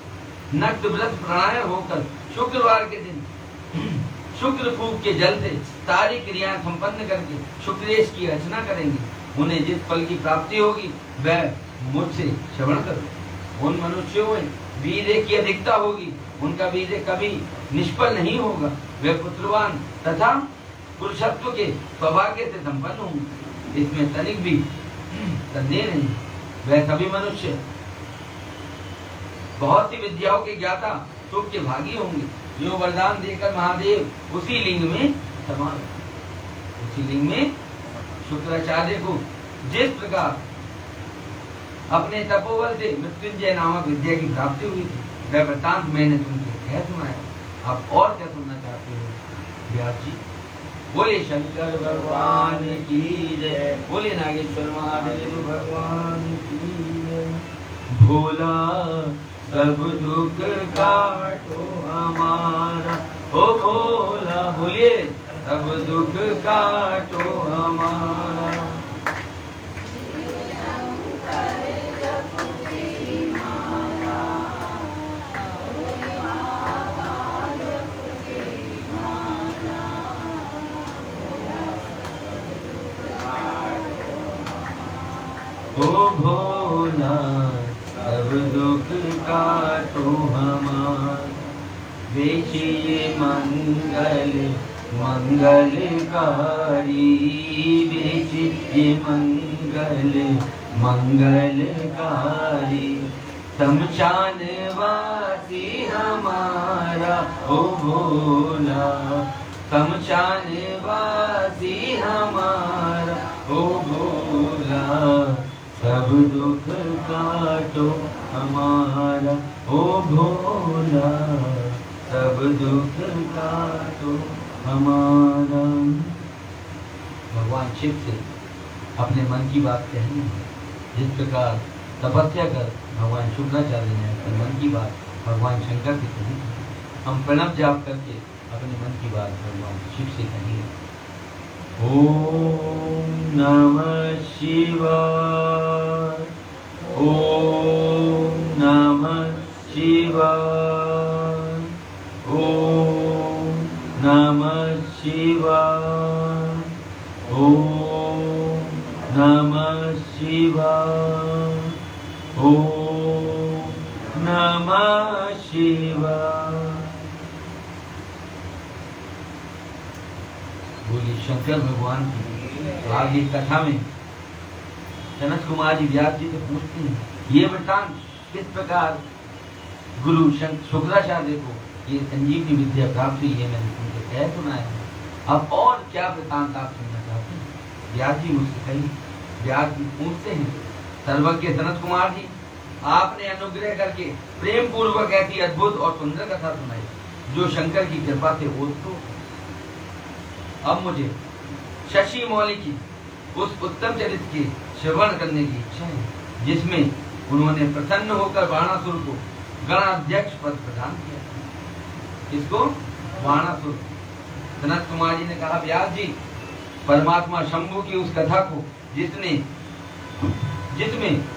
नक्त व्रत प्राणायाम होकर शुक्रवार के दिन शुक्र फूक के जल से सारी क्रियाएं संपन्न करके शुक्रेश की अर्चना करेंगे, उन्हें जिस फल की प्राप्ति होगी वह मुझसे श्रवण करो। उन मनुष्यों में वीर्य की अधिकता होगी, उनका वीर्य कभी निष्फल नहीं होगा। वे पुत्रवान तथा पुरुषत्व के सौभाग्य से संपन्न होंगे, इसमें तनिक भी संदेह नहीं। वह सभी मनुष्य बहुत सी विद्याओं के ज्ञाता सुख के भागी होंगे। जो वरदान देकर महादेव उसी लिंग में समान, उसी लिंग में शुक्राचार्य को जिस प्रकार अपने तपोबल से मृत्युंजय नामक विद्या की प्राप्ति हुई थी, वह वृतांत मैंने तुमको कह सुनाया। आप और क्या सुनना चाहते हो व्यास जी? बोले शंकर भगवान की जय, बोले नागेश्वर महादेव भगवान की जय। भोला सब दुख काटो हमारा, ओ भोला बोलिए सब दुख काटो हमारा। ओ भोला सब दुख काटो हमारा। बेचिए मंगल मंगलकारी, बेचिए मंगल मंगलकारी। शमशान वासी हमारा ओ भोला, शमशान वासी हमारा ओ भोला। सब दुख काटो हमारा ओ भोला, सब दुख काटो हमारा। भगवान शिव से अपने मन की बात कहनी है। जिस प्रकार तपस्या कर भगवान शुक्राचार्य ने अपने मन की बात भगवान शंकर से कही, हम प्रणव जाप करके अपने मन की बात भगवान शिव से कहिए। ओम नमः शिवाय, ओम नमः शिवाय, ओम नमः शिवाय, ओम नमः शिवाय, ओम नमः शिवाय। बोलिए शंकर भगवान की। आगे कथा में जनक कुमार जी व्यास जी से पूछते हैं, ये वृतांत किस प्रकार गुरु शुक्राचार्य को ये संजीवनी विद्या प्राप्त हुई है, मैंने तुमको कह सुनाया। अब और क्या वृतांत आप सुनना चाहते हैं? व्यास जी मुझसे कही। व्यास जी पूछते हैं, सर्वज्ञ सनत कुमार जी, आपने अनुग्रह करके प्रेम पूर्वक ऐसी अद्भुत और सुंदर कथा सुनाई जो शंकर की कृपा से ओतप्रोत। अब मुझे शशि मौली की उस उत्तम चरित्र के श्रवण करने की इच्छा है जिसमें उन्होंने प्रसन्न होकर बाणासुर को गणाध्यक्ष पद प्रदान किया। इसको बाणासुर। सनत कुमार जी ने कहा, व्यास जी, परमात्मा शंभु की उस कथा को जिसमें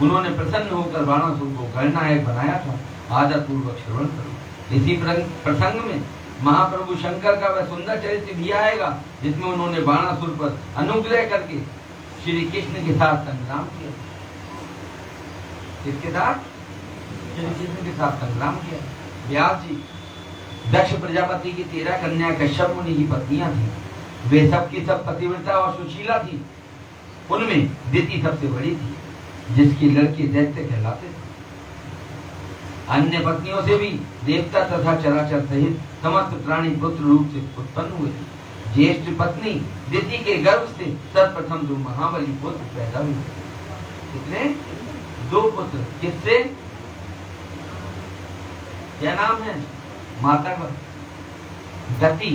उन्होंने प्रसन्न होकर बाणासुर को गणनायक बनाया था, आदर पूर्वक श्रवण करो। इसी प्रसंग में महाप्रभु शंकर का वह सुंदर चरित्र भी आएगा जिसमें उन्होंने बाणासुर पर अनुग्रह करके श्री कृष्ण के साथ संग्राम किया। किसके साथ? श्री कृष्ण के साथ संग्राम किया। व्यास जी, दक्ष प्रजापति की 13 कन्या कश्यप मुनि की पत्नियां थी। वे सब की सब पतिव्रता और सुशीला थी। उनमें दिति सबसे बड़ी थी, जिसकी लड़के दैत्य कहलाते थे। अन्य पत्नियों से भी देवता तथा चराचर सहित समस्त प्राणी पुत्र रूप से उत्पन्न हुए थे। ज्येष्ठ पत्नी दिति के गर्भ से सर्वप्रथम 2 महाबली पुत्र पैदा हुए। कितने? 2 पुत्र। किससे? क्या नाम है? माता का दति।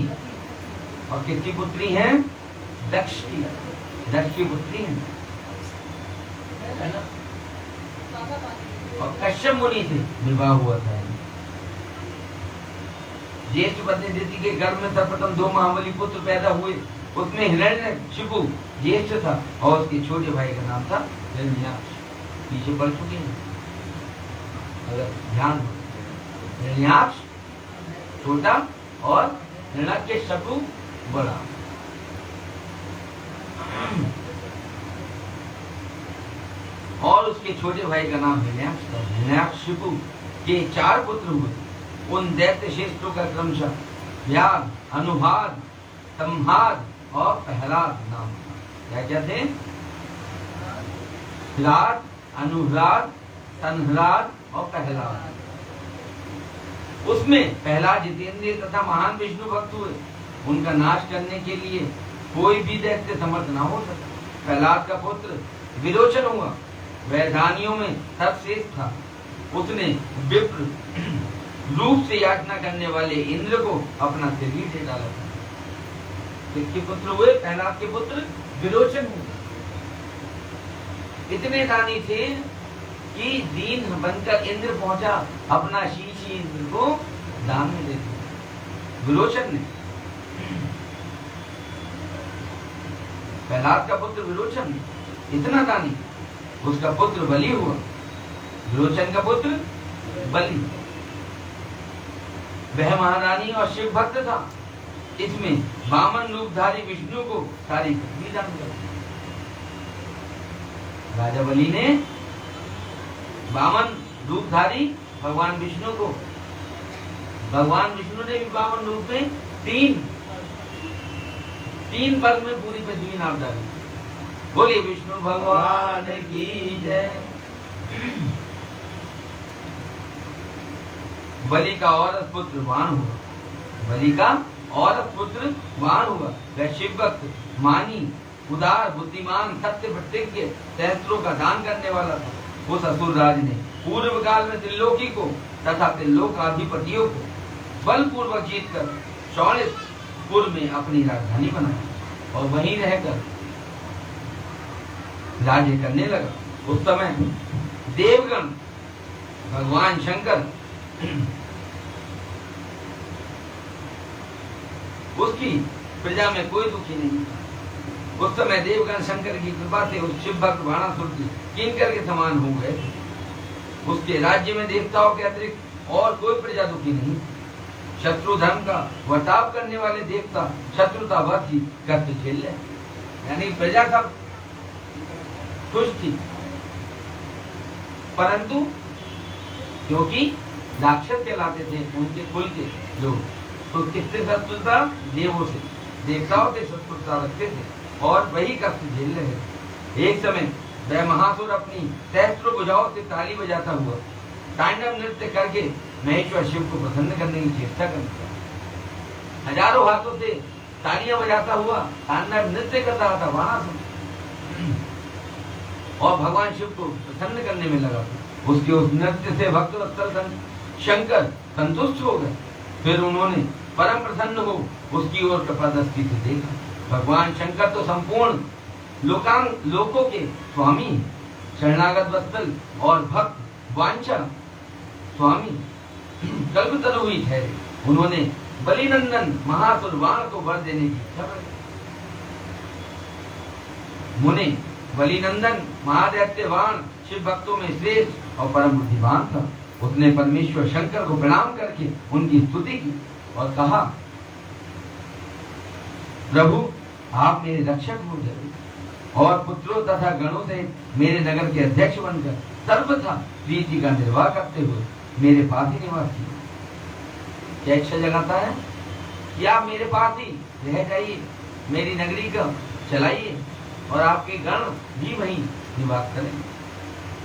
और किसकी पुत्री है? दक्ष की। दक्ष की पुत्री है। है ना। और कश्यप मुनि से विवाह हुआ था। ज्येष्ठ पत्नी के गर्भ में सर्वप्रथम 2 महाबली पुत्र पैदा हुए। उसमें हिरण्यशिपु ज्येष्ठ था और उसके छोटे भाई का नाम था हिरण्याक्ष। पीछे पढ़ चुके हैं अगर ध्यान हो। हिरण्याक्ष छोटा और हिरण्यकशिपु बड़ा। और उसके छोटे भाई का नाम हिरण्याक्ष था। हिरण्याकशिपु के 4 पुत्र हुए। उन दैत्य श्रेष्ठों का क्रमशः व्याध, अनुभाद, संहाद और प्रहलाद नाम था। क्या क्या थे? ह्लाद, अनुह्लाद, संह्लाद और प्रहलाद। उसमें प्रहलाद जितेंद्रिय तथा महान विष्णु भक्त हुए। उनका नाश करने के लिए कोई भी दैत्य समर्थ न हो सका। प्रहलाद का पुत्र विरोचन हुआ। वह दानियों में सर्वश्रेष्ठ था। उसने विप्र रूप से याचना करने वाले इंद्र को अपना शरीर दे डाला था। किसके पुत्र हुए? प्रहलाद के पुत्र विरोचन हुए। इतने दानी थे कि दीन बनकर इंद्र पहुंचा, अपना शीश इंद्र को दान में दे दिया विरोचन ने। प्रहलाद का पुत्र विरोचन इतना दानी। उसका पुत्र बलि हुआ। विरोचन का पुत्र बलि। वह महारानी और शिव भक्त था। इसमें वामन रूपधारी विष्णु को सारी पृथ्वी दान कर दी। राजा बलि ने वामन रूपधारी भगवान विष्णु को, भगवान विष्णु ने भी वामन रूप में तीन वर्ग में पूरी पृथ्वी नाम डाली। बोलिए विष्णु भगवान की जय। बलि का औरत पुत्र वाण हुआ। बलि का औरत पुत्र वाण हुआ। वह शिव भक्त, मानी, उदार, बुद्धिमान, सत्य प्रतिज्ञ, सहस्त्रों का दान करने वाला था। उस असुर राज ने पूर्व काल में त्रिलोकी को तथा त्रिलोकाधिपतियों को बलपूर्वक जीतकर शौर्यपुर में अपनी राजधानी बनाई और वहीं रहकर राज्य करने लगा। उस समय देवगण भगवान शंकर उसकी प्रजा में कोई दुखी नहीं था। उस समय देवगण शंकर की कृपा से उस शिव भक्त बाणासुर की किंकर के समान हो गए। उसके राज्य में देवताओं के अतिरिक्त और कोई प्रजा दुखी नहीं। शत्रु धर्म का वर्ताव करने वाले देवता शत्रुता वध ही कष्ट झेल ले, यानी प्रजा सब खुश थी। परंतु क्योंकि राक्षस कहलाते थे उनके कुल के लोग, तो किससे शत्रुता? देवों से, देवताओं से शत्रुता रखते थे और वही कष्ट झेल रहे थे। एक समय वह महासुर अपनी सहस्त्र भुजाओं से ताली बजाता हुआ तांडव नृत्य करके महेश्वर शिव को प्रसन्न करने की चेष्टा करता था। हजारों हाथों से तालियां बजाता हुआ तांडव नृत्य कर रहा था महासुर और भगवान शिव को प्रसन्न करने में लगा। उसके उस नृत्य से भक्तवत्सल शंकर संतुष्ट हो गए। फिर उन्होंने परम प्रसन्न हो उसकी ओर कृपा दृष्टि से देखा। भगवान शंकर तो संपूर्ण लोकों के स्वामी, शरणागत वत्सल और भक्त वांछा स्वामी कल्पतरु हुई ठहरे। उन्होंने बलिनंदन महासुर वाण को वर देने की इच्छा करी। मुने बलिनंदन महादैत्य वाण शिव भक्तों में श्रेष्ठ और परम बुद्धिमान था। उसने परमेश्वर शंकर को प्रणाम करके उनकी स्तुति की और कहा, प्रभु आप मेरे रक्षक हो जाए और पुत्रों तथा गणों से मेरे नगर के अध्यक्ष बनकर सर्वथा प्रीति का निर्वाह करते हुए मेरे पास ही निवास कीजिए। क्या इच्छा जगाता है कि आप मेरे पास ही रह जाइए, मेरी नगरी का चलाइए और आपके गण भी वहीं निवास करें।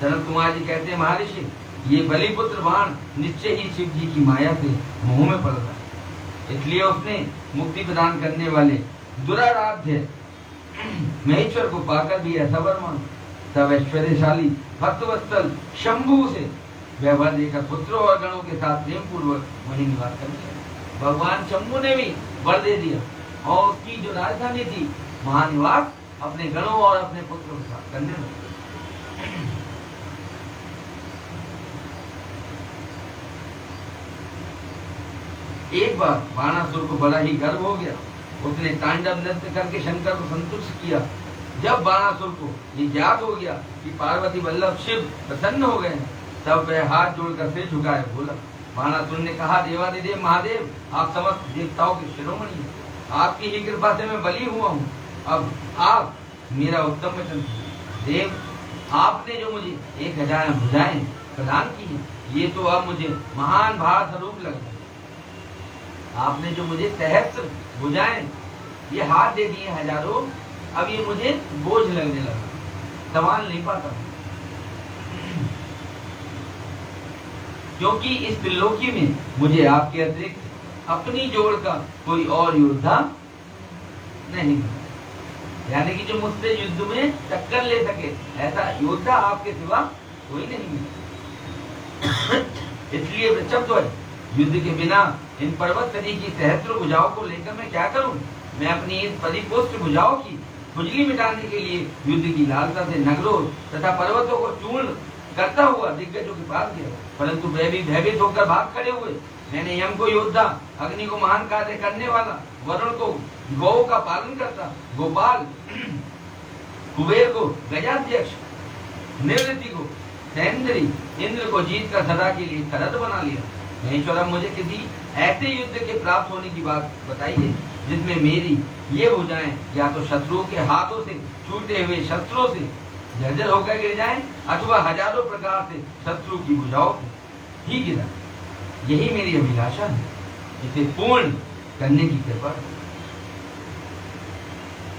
जनक कुमार जी कहते हैं, महर्षि ये बलिपुत्र बाण निश्चय ही शिव जी की माया से मोह में पड़ रहा है, इसलिए उसने मुक्ति प्रदान करने वाले दुराराध्य महेश्वर को पाकर भी ऐसा वर मांगा। तब ऐश्वर्यशाली भक्तवत्सल शंभु से वह वर देकर पुत्रों और गणों के साथ प्रेम पूर्वक वहीं निवास करने लगा। भगवान शंभु ने भी वर दे दिया और उसकी जो राजधानी थी वहां निवास अपने गणों और अपने पुत्रों के साथ करने लगा। एक बार बाणासुर को बड़ा ही गर्व हो गया। उसने तांडव नृत्य करके शंकर को संतुष्ट किया। जब बाणासुर को ये ज्ञात हो गया कि पार्वती वल्लभ शिव प्रसन्न हो गए हैं, तब वह हाथ जोड़कर सिर झुकाए बोला। बाणासुर ने कहा, देवादिदेव महादेव, आप समस्त देवताओं के शिरोमणि हैं। आपकी ही कृपा से मैं बलि हुआ हूँ। अब आप मेरा उत्तम वचन देव, आपने जो मुझे 1000 भुजाएं प्रदान की हैं, ये तो अब मुझे महान भार स्वरूप लग रहा है। आपने जो मुझे सहस्त्र भुजाएं, ये हाथ दे दिए हजारों, अब ये मुझे बोझ लगने लगा, संभाल नहीं पाता, क्योंकि इस त्रिलोकी में मुझे आपके अतिरिक्त अपनी जोड़ का कोई और योद्धा नहीं, यानी कि जो मुझसे युद्ध में टक्कर ले सके, ऐसा योद्धा आपके सिवा कोई नहीं है। इसलिए वृषभध्वज, युद्ध के बिना इन पर्वत तरी की सहस्त्र भुजाओं को लेकर मैं क्या करूं? मैं अपनी इस परिपुष्ट भुजाओं की खुजली मिटाने के लिए युद्ध की लालसा से नगरों तथा पर्वतों को चूर्ण करता हुआ दिग्गजों के पास गया, परंतु वे भी भयभीत होकर भाग खड़े हुए। मैंने यम को योद्धा, अग्नि को महान कार्य करने वाला, वरुण को गौ का पालन करता, गोपाल, कुबेर को गजाध्यक्ष, निवृत्ति को सैंद्री, इंद्र को जीत कर सदा के लिए खरद बना लिया। महेश्वरम, मुझे किसी ऐसे युद्ध के प्राप्त होने की बात बताइए जिसमें मेरी ये भुजाएं या तो शत्रुओं के हाथों से छूटे हुए शस्त्रों से जर्जर होकर गिर जाएं, अथवा हजारों प्रकार से शत्रु की भुजाओं से ही गिरा। यही मेरी अभिलाषा है, इसे पूर्ण करने की कृपा।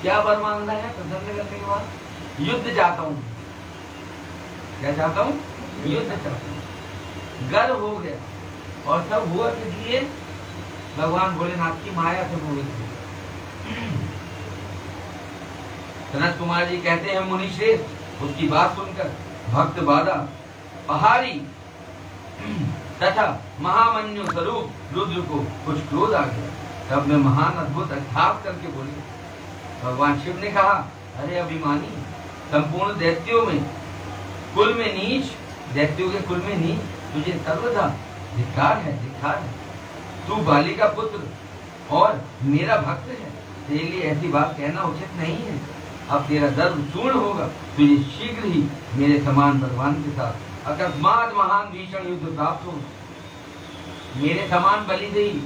क्या वर मांगना है? प्रसन्न करने के बाद युद्ध चाहता हूँ। क्या चाहता हूँ? युद्ध चाहता हूँ। गर्व हो गया, और सब हुआ किस लिए? भगवान भोलेनाथ की माया से मोहित थे। सनत कुमार जी कहते हैं, मुनि श्रेष्ठ, उसकी बात सुनकर भक्त बाधा पहाड़ी तथा महामन्यु स्वरूप रुद्र को कुछ क्रोध आ गया। तब मैं महान अद्भुत अर्थात करके बोले। भगवान शिव ने कहा, अरे अभिमानी, संपूर्ण दैत्यों में कुल में नीच, दैत्यों के कुल में नीच, तुझे सर्वदा धिक्कार है, धिक्कार है। तू बाली का पुत्र और मेरा भक्त है, तेरे लिए ऐसी बात कहना उचित नहीं है। अब तेरा दर्द चूर्ण होगा, तुझे शीघ्र ही मेरे समान भगवान के साथ अकस्मात महान भीषण युद्ध प्राप्त हो। मेरे समान बलि से ही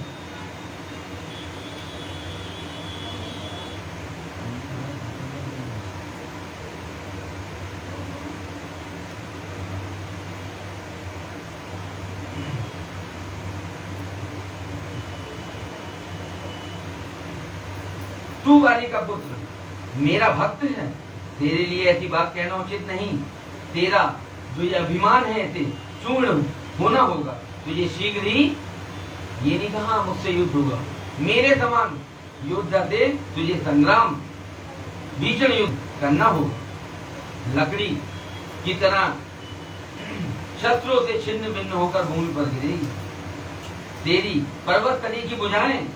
तू बाली का पुत्र मेरा भक्त है, तेरे लिए ऐसी बात कहना उचित नहीं। तेरा जो ये अभिमान है इसे चूर्ण होना होगा। तुझे शीघ्र ही, ये नहीं कहा मुझसे युद्ध होगा, मेरे समान योद्धा से तुझे संग्राम भीषण युद्ध करना होगा। लकड़ी की तरह शस्त्रों से छिन्न भिन्न होकर भूमि पर गिरेगी। तेरी पर्वत तली की भुजाएं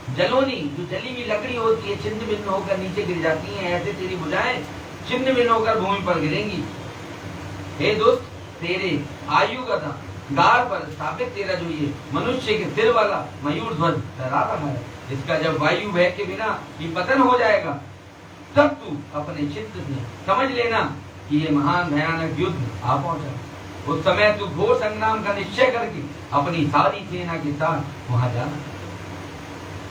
जलोनी, जो जली हुई लकड़ी होती है, छिन्न भिन्न होकर नीचे गिर जाती हैं, ऐसे तेरी भुजाएं छिन्न भिन्न होकर भूमि पर गिरेंगी। हे दोस्त, तेरे आयु का गार पर स्थापित तेरा जो ये मनुष्य के सिर वाला मयूर ध्वज लहरा रहा है, इसका जब वायु भय के बिना ही पतन हो जाएगा, तब तू अपने चित्त से समझ लेना कि ये महान भयानक युद्ध आ पहुंचा। उस समय तू घोर संग्राम का निश्चय करके अपनी सारी सेना के साथ वहां जाना।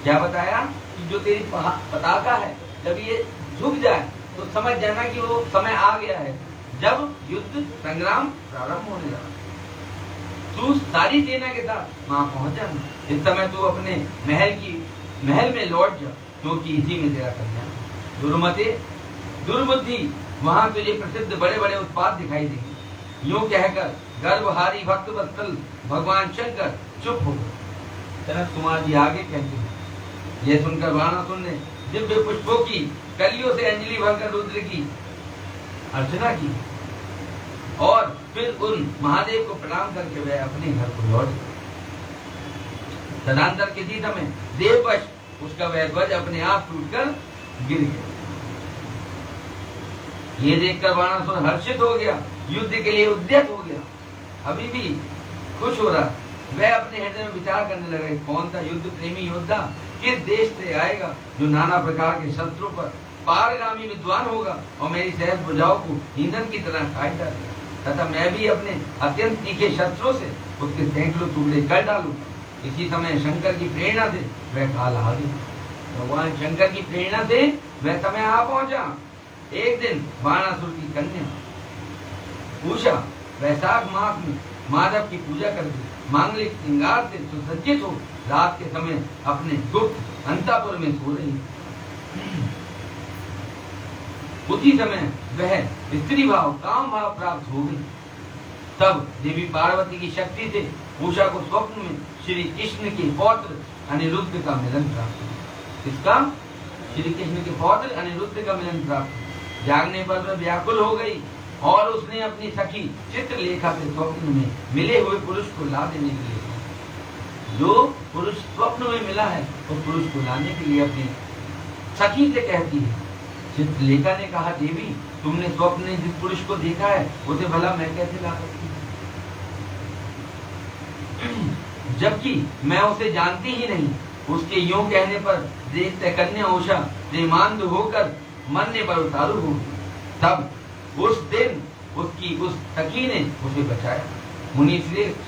क्या बताया कि जो तेरी पताका है, जब ये झुक जाए तो समझ जाना कि वो समय आ गया है जब युद्ध संग्राम प्रारंभ होने लगा। तू सारी सेना के साथ वहां पहुंच जाना। इस समय तू अपने महल में लौट जा, क्योंकि इसी में तेरा कल्याण। दुर्मते, दुर्बुद्धि, वहां तुझे प्रसिद्ध बड़े बड़े उत्पाद दिखाई देंगे। यूं कहकर गर्भहारी भक्त वत्सल भगवान शंकर चुप हो गए। सनत कुमार जी आगे कहते हैं, यह सुनकर बाणासुर ने दिव्य पुष्पों की कलियों से अंजलि भरकर रुद्र की अर्चना की और फिर उन महादेव को प्रणाम करके वह अपने घर को लौट गया। तदंतर किसी समय देववश उसका वह ध्वज अपने आप टूटकर गिर गया। ये देखकर बाणासुर हर्षित हो गया, युद्ध के लिए उद्यत हो गया, अभी भी खुश हो रहा। वह अपने हृदय में विचार करने लगे, कौन सा युद्ध प्रेमी योद्धा किस देश से आएगा जो नाना प्रकार के शत्रु पर पारगामी विद्वान होगा और मेरी सहज भुजाओं को ईंधन की तरह काट डालेगा, तथा मैं भी अपने अत्यंत तीखे शस्त्रों से उसके सैकड़ों टुकड़े कर डालूं। इसी समय शंकर की प्रेरणा से वह काल आ गया। भगवान शंकर की प्रेरणा से वह समय आ पहुंचा। एक दिन बाणासुर की कन्या उषा वैशाख मास में माधव की पूजा करके मांगलिक श्रृंगार से सुसज्जित हो रात के समय अपने गुप्त अंतःपुर में सो रही। उसी समय वह स्त्री भाव काम भाव प्राप्त हो गई। तब देवी पार्वती की शक्ति से उषा को स्वप्न में श्री कृष्ण के पौत्र अनिरुद्ध का मिलन प्राप्त हुआ। इसका श्री कृष्ण के पौत्र अनिरुद्ध का मिलन प्राप्त हुआ। जागने पर वह व्याकुल हो गई और उसने अपनी सखी चित्रलेखा से स्वप्न में मिले हुए पुरुष को ला देने के लिए, जो पुरुष स्वप्न में मिला है उस पुरुष को लाने के लिए अपनी सखी से कहती है। चित्रलेखा ने कहा, देवी तुमने स्वप्न में जिस पुरुष को देखा है उसे भला मैं कैसे ला सकती हूँ, जबकि मैं उसे जानती ही नहीं। उसके यूं कहने पर देखते कन्या उषा प्रेमांध होकर मरने पर उतारू हो। तब उस दिन उसकी उस सखी ने उसे बचाया। मुनि श्रेष्ठ,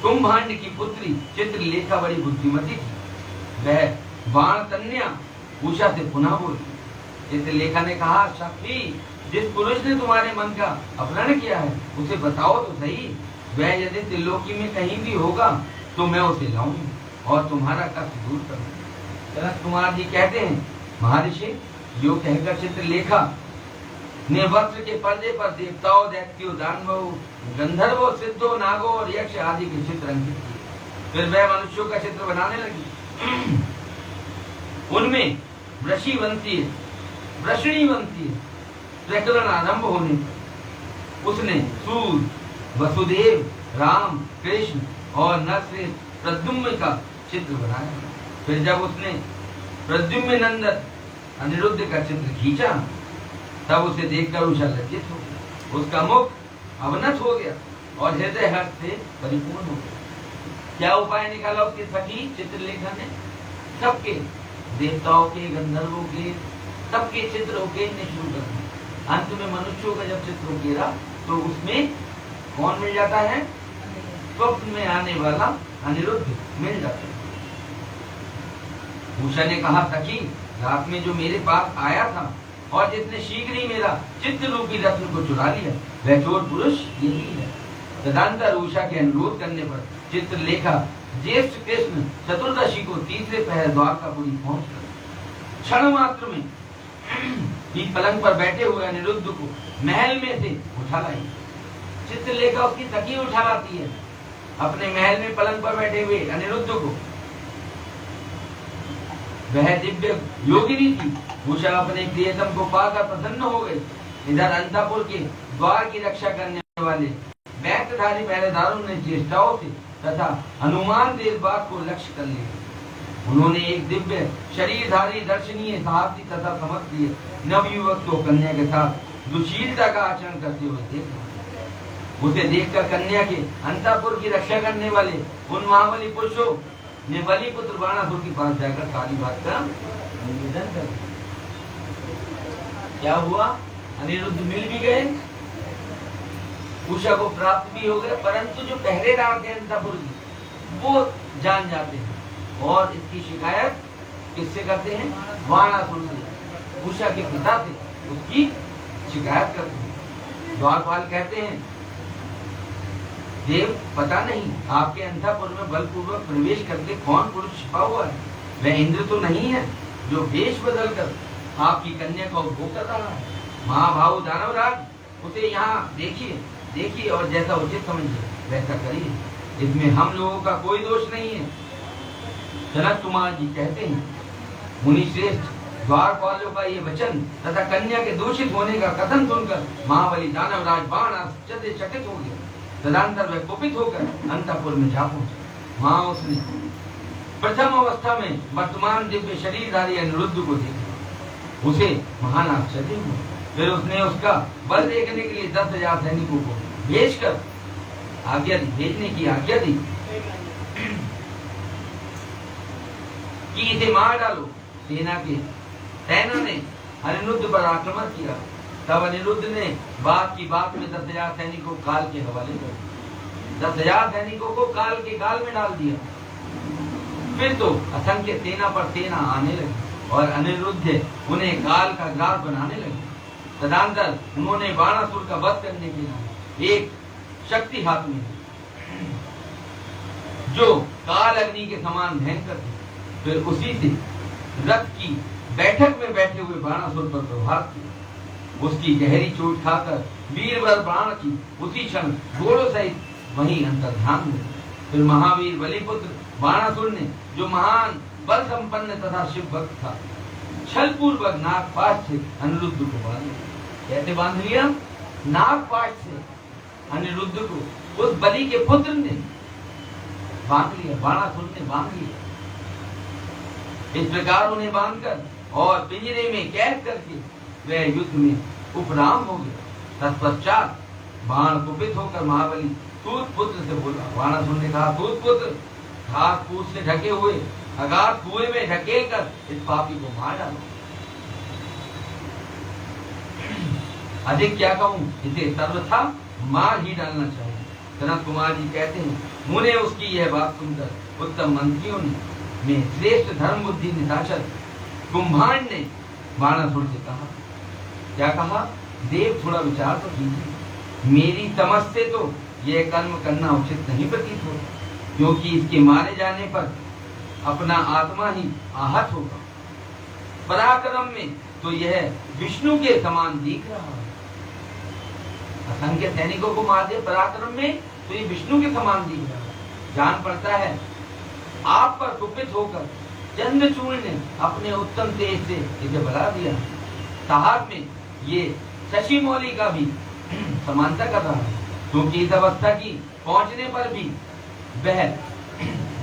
कुंभांड की पुत्री चित्रलेखा बड़ी बुद्धिमती थी। वह बाण कन्या उषा से पुनः बोली। चित्रलेखा ने कहा, सखी जिस पुरुष ने तुम्हारे मन का अपहरण किया है उसे बताओ तो सही। वह यदि त्रिलोकी में कहीं भी होगा तो मैं उसे लाऊंगी और तुम्हारा कष्ट दूर करूंगी। जनक कुमार जी कहते हैं, महर्षि जो कहकर चित्रलेखा ने वस्त्र के पर्दे पर देवताओं, दैत्यों, दानवों, गंधर्वों, सिद्धों, नागों और यक्ष आदि के चित्र अंकित किए। फिर वह मनुष्यों का चित्र बनाने लगी। उनमें वृषणी बनती है। प्रकरण आरंभ होने पर उसने सूर्य, वसुदेव, राम, कृष्ण और नरश्रेष्ठ प्रद्युम्न का चित्र बनाया। फिर जब उसने प्रद्युम्न नंदन अनिरुद्ध का चित्र खींचा तब उसे देखकर उषा लज्जित हो गया। उसका मुख अवनत हो गया और हृदय हर्ष से परिपूर्ण हो गया। क्या उपाय निकाला उसकी सखी चित्रलेखा ने? सबके, देवताओं के, गंधर्वों के, सबके चित्र उकेरने शुरू कर दिए। अंत में मनुष्यों का जब चित्र उकेरा तो उसमें कौन मिल जाता है? स्वप्न में आने वाला अनिरुद्ध मिल जाता है। उषा ने कहा, सखी रात में जो मेरे पास आया था और जिसने शीघ्र ही मेरा चित्र रूपी रत्न को चुरा लिया वह चोर पुरुष यही है। तदंतर उषा के अनुरोध करने पर चित्रलेखा ज्येष्ठ कृष्ण चतुर्दशी को तीसरे पहर द्वारकापुरी पहुंच गए। क्षण मात्र में ही पलंग पर बैठे हुए अनिरुद्ध को महल में से उठा लाई। चित्रलेखा उसकी सखी उठा लाती है अपने महल में पलंग पर बैठे हुए अनिरुद्ध को। वह दिव्य योगिनी थी। उषा अपने प्रियतम को पाकर प्रसन्न हो गई। इधर अंतःपुर के द्वार की रक्षा करने वाले बैतधारी पहरेदारों ने चेष्टाओं से तथा अनुमान से इस बात को लक्ष्य कर लिया। उन्होंने एक दिव्य शरीरधारी, दर्शनीय, साहसी तथा समर्थीय नवयुवक को कन्या के साथ दुशीलता का आचरण करते हुए देखा। उसे देखकर कन्या के अंतःपुर की रक्षा करने वाले उन महाबली पुरुषों ने बलिपुत्र बाणासुर के पास जाकर सारी बात का निवेदन कर दिया। क्या हुआ? अनिरुद्ध मिल भी गए, उषा को प्राप्त भी हो गए, परंतु जो पहरेदार थे अंतःपुर की वो जान जाते हैं और इसकी शिकायत किससे करते हैं? बाणासुर से, उषा के पिता से उसकी शिकायत करते हैं। द्वारपाल कहते हैं, देव पता नहीं आपके अंतःपुर में बलपूर्वक प्रवेश करके कौन पुरुष छिपा हुआ है। वह इंद्र तो नहीं है जो वेश बदल कर आपकी कन्या का उपभोग कर रहा है। महाभाव दानवराज, उसे यहाँ देखिए और जैसा उचित समझिए वैसा करिए। इसमें हम लोगों का कोई दोष नहीं है। जनक कुमार जी कहते हैं, मुनि श्रेष्ठ, द्वारपालों का ये वचन तथा कन्या के दूषित होने का कथन सुनकर महाबली दानवराज बाण चकित हो गया। तदंतर वह कुपित होकर अंतःपुर में जा पहुंचा। वहां उसने प्रथम अवस्था में वर्तमान दिव्य शरीरधारी अनिरुद्ध को देखा। उसे महान आश्चर्य हुआ। फिर उसने उसका बल देखने के लिए 10,000 सैनिकों को भेजकर आज्ञा दी, भेजने की आज्ञा दी कि इसे मार डालो। सेना के सैना ने अनिरुद्ध पर आक्रमण किया। तब अनिरुद्ध ने बात की बात में 10,000 सैनिकों को काल के हवाले कर दिया। 10,000 सैनिकों को काल के गाल में डाल दिया। फिर तो असंख्य सेना पर सेना आने लगी और अनिरुद्ध उन्हें काल का ग्रास बनाने लगे। तदनंतर उन्होंने बाणासुर का वध करने के लिए एक शक्ति हाथ में जो काल अग्नि के समान भयंकर थी, फिर उसी से रथ की बैठक में बैठे हुए बाणासुर पर प्रहार किया। उसकी गहरी चोट खाकर वीरवर बाण की उसी क्षण घोड़ों सहित वहीं अंतर्धान हुए। फिर महावीर बलिपुत्र बाणासुर ने, जो महान बल संपन्न तथा शिव भक्त था, छलपूर्वक नागपाश से अनिरुद्ध को बांध लिया। कैसे बांध लिया? नागपाश से अनिरुद्ध को उस बलि के पुत्र ने बांध लिया, बाणासुर ने बांध लिया। इस प्रकार उन्हें बांधकर और पिंजरे में कैद करके वह युद्ध में उपराम हो गया। तत्पश्चात बाण कुपित होकर महाबली सूत पुत्र से बोला। बाणासुर ने कहा, सूत पुत्र, घास फूस से ढके हुए अगाध कुएं में ढकेल कर इस पापी को मार डालो। अधिक क्या कहूं, इसे सर्वथा मार ही डालना चाहिए। सनत कुमार जी कहते हैं, मुने उसकी यह बात सुनकर उत्तम मंत्रियों में श्रेष्ठ धर्म बुद्धि निशाचर कुंभांड ने बाणासुर से कहा, क्या कहा? देव, थोड़ा विचार तो कीजिए। मेरी समझ से तो यह कर्म करना उचित नहीं प्रतीत होता, क्योंकि इसके मारे जाने पर अपना आत्मा ही आहत होगा। पराक्रम में तो यह विष्णु के समान दिख रहा है। असंख्य सैनिकों को मार दे पराक्रम में, तो ये विष्णु के समान दिख रहा है। जान पड़ता है आप पर कुपित होकर चंद्रचूड़ ने अपने उत्तम तेज से इसे बढ़ा दिया। साहब में ये शशि मौली का भी समानता कर रहा है, क्योंकि इस अवस्था की पहुंचने पर भी वह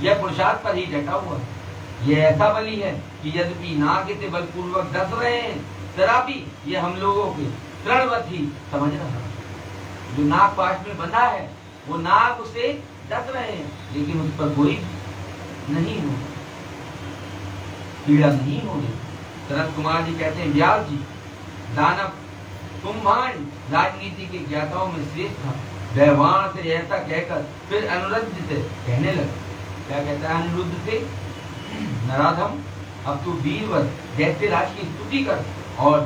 यह पुरुषार्थ पर ही डटा हुआ है। यह ऐसा बलि है कि यद्यपि नाग इसे बलपूर्वक डस रहे हैं, तथापि यह हम लोगों के तृणवत ही समझ रहा है। जो नाग पाश में बंधा है, वो नाग उसे डस रहे हैं, लेकिन उस पर कोई नहीं हो, पीड़ा नहीं हो रही। सनत कुमार जी कहते हैं, व्यास जी, दानव कुंभांड राजनीति के ज्ञाताओं में श्रेष्ठ था। वह बाण से ऐसा कहकर फिर अनिरुद्ध से कहने लगा। क्या कहता है अनिरुद्ध से? नराधम, अब तू वीरवर दैत्यराज की स्तुति कर और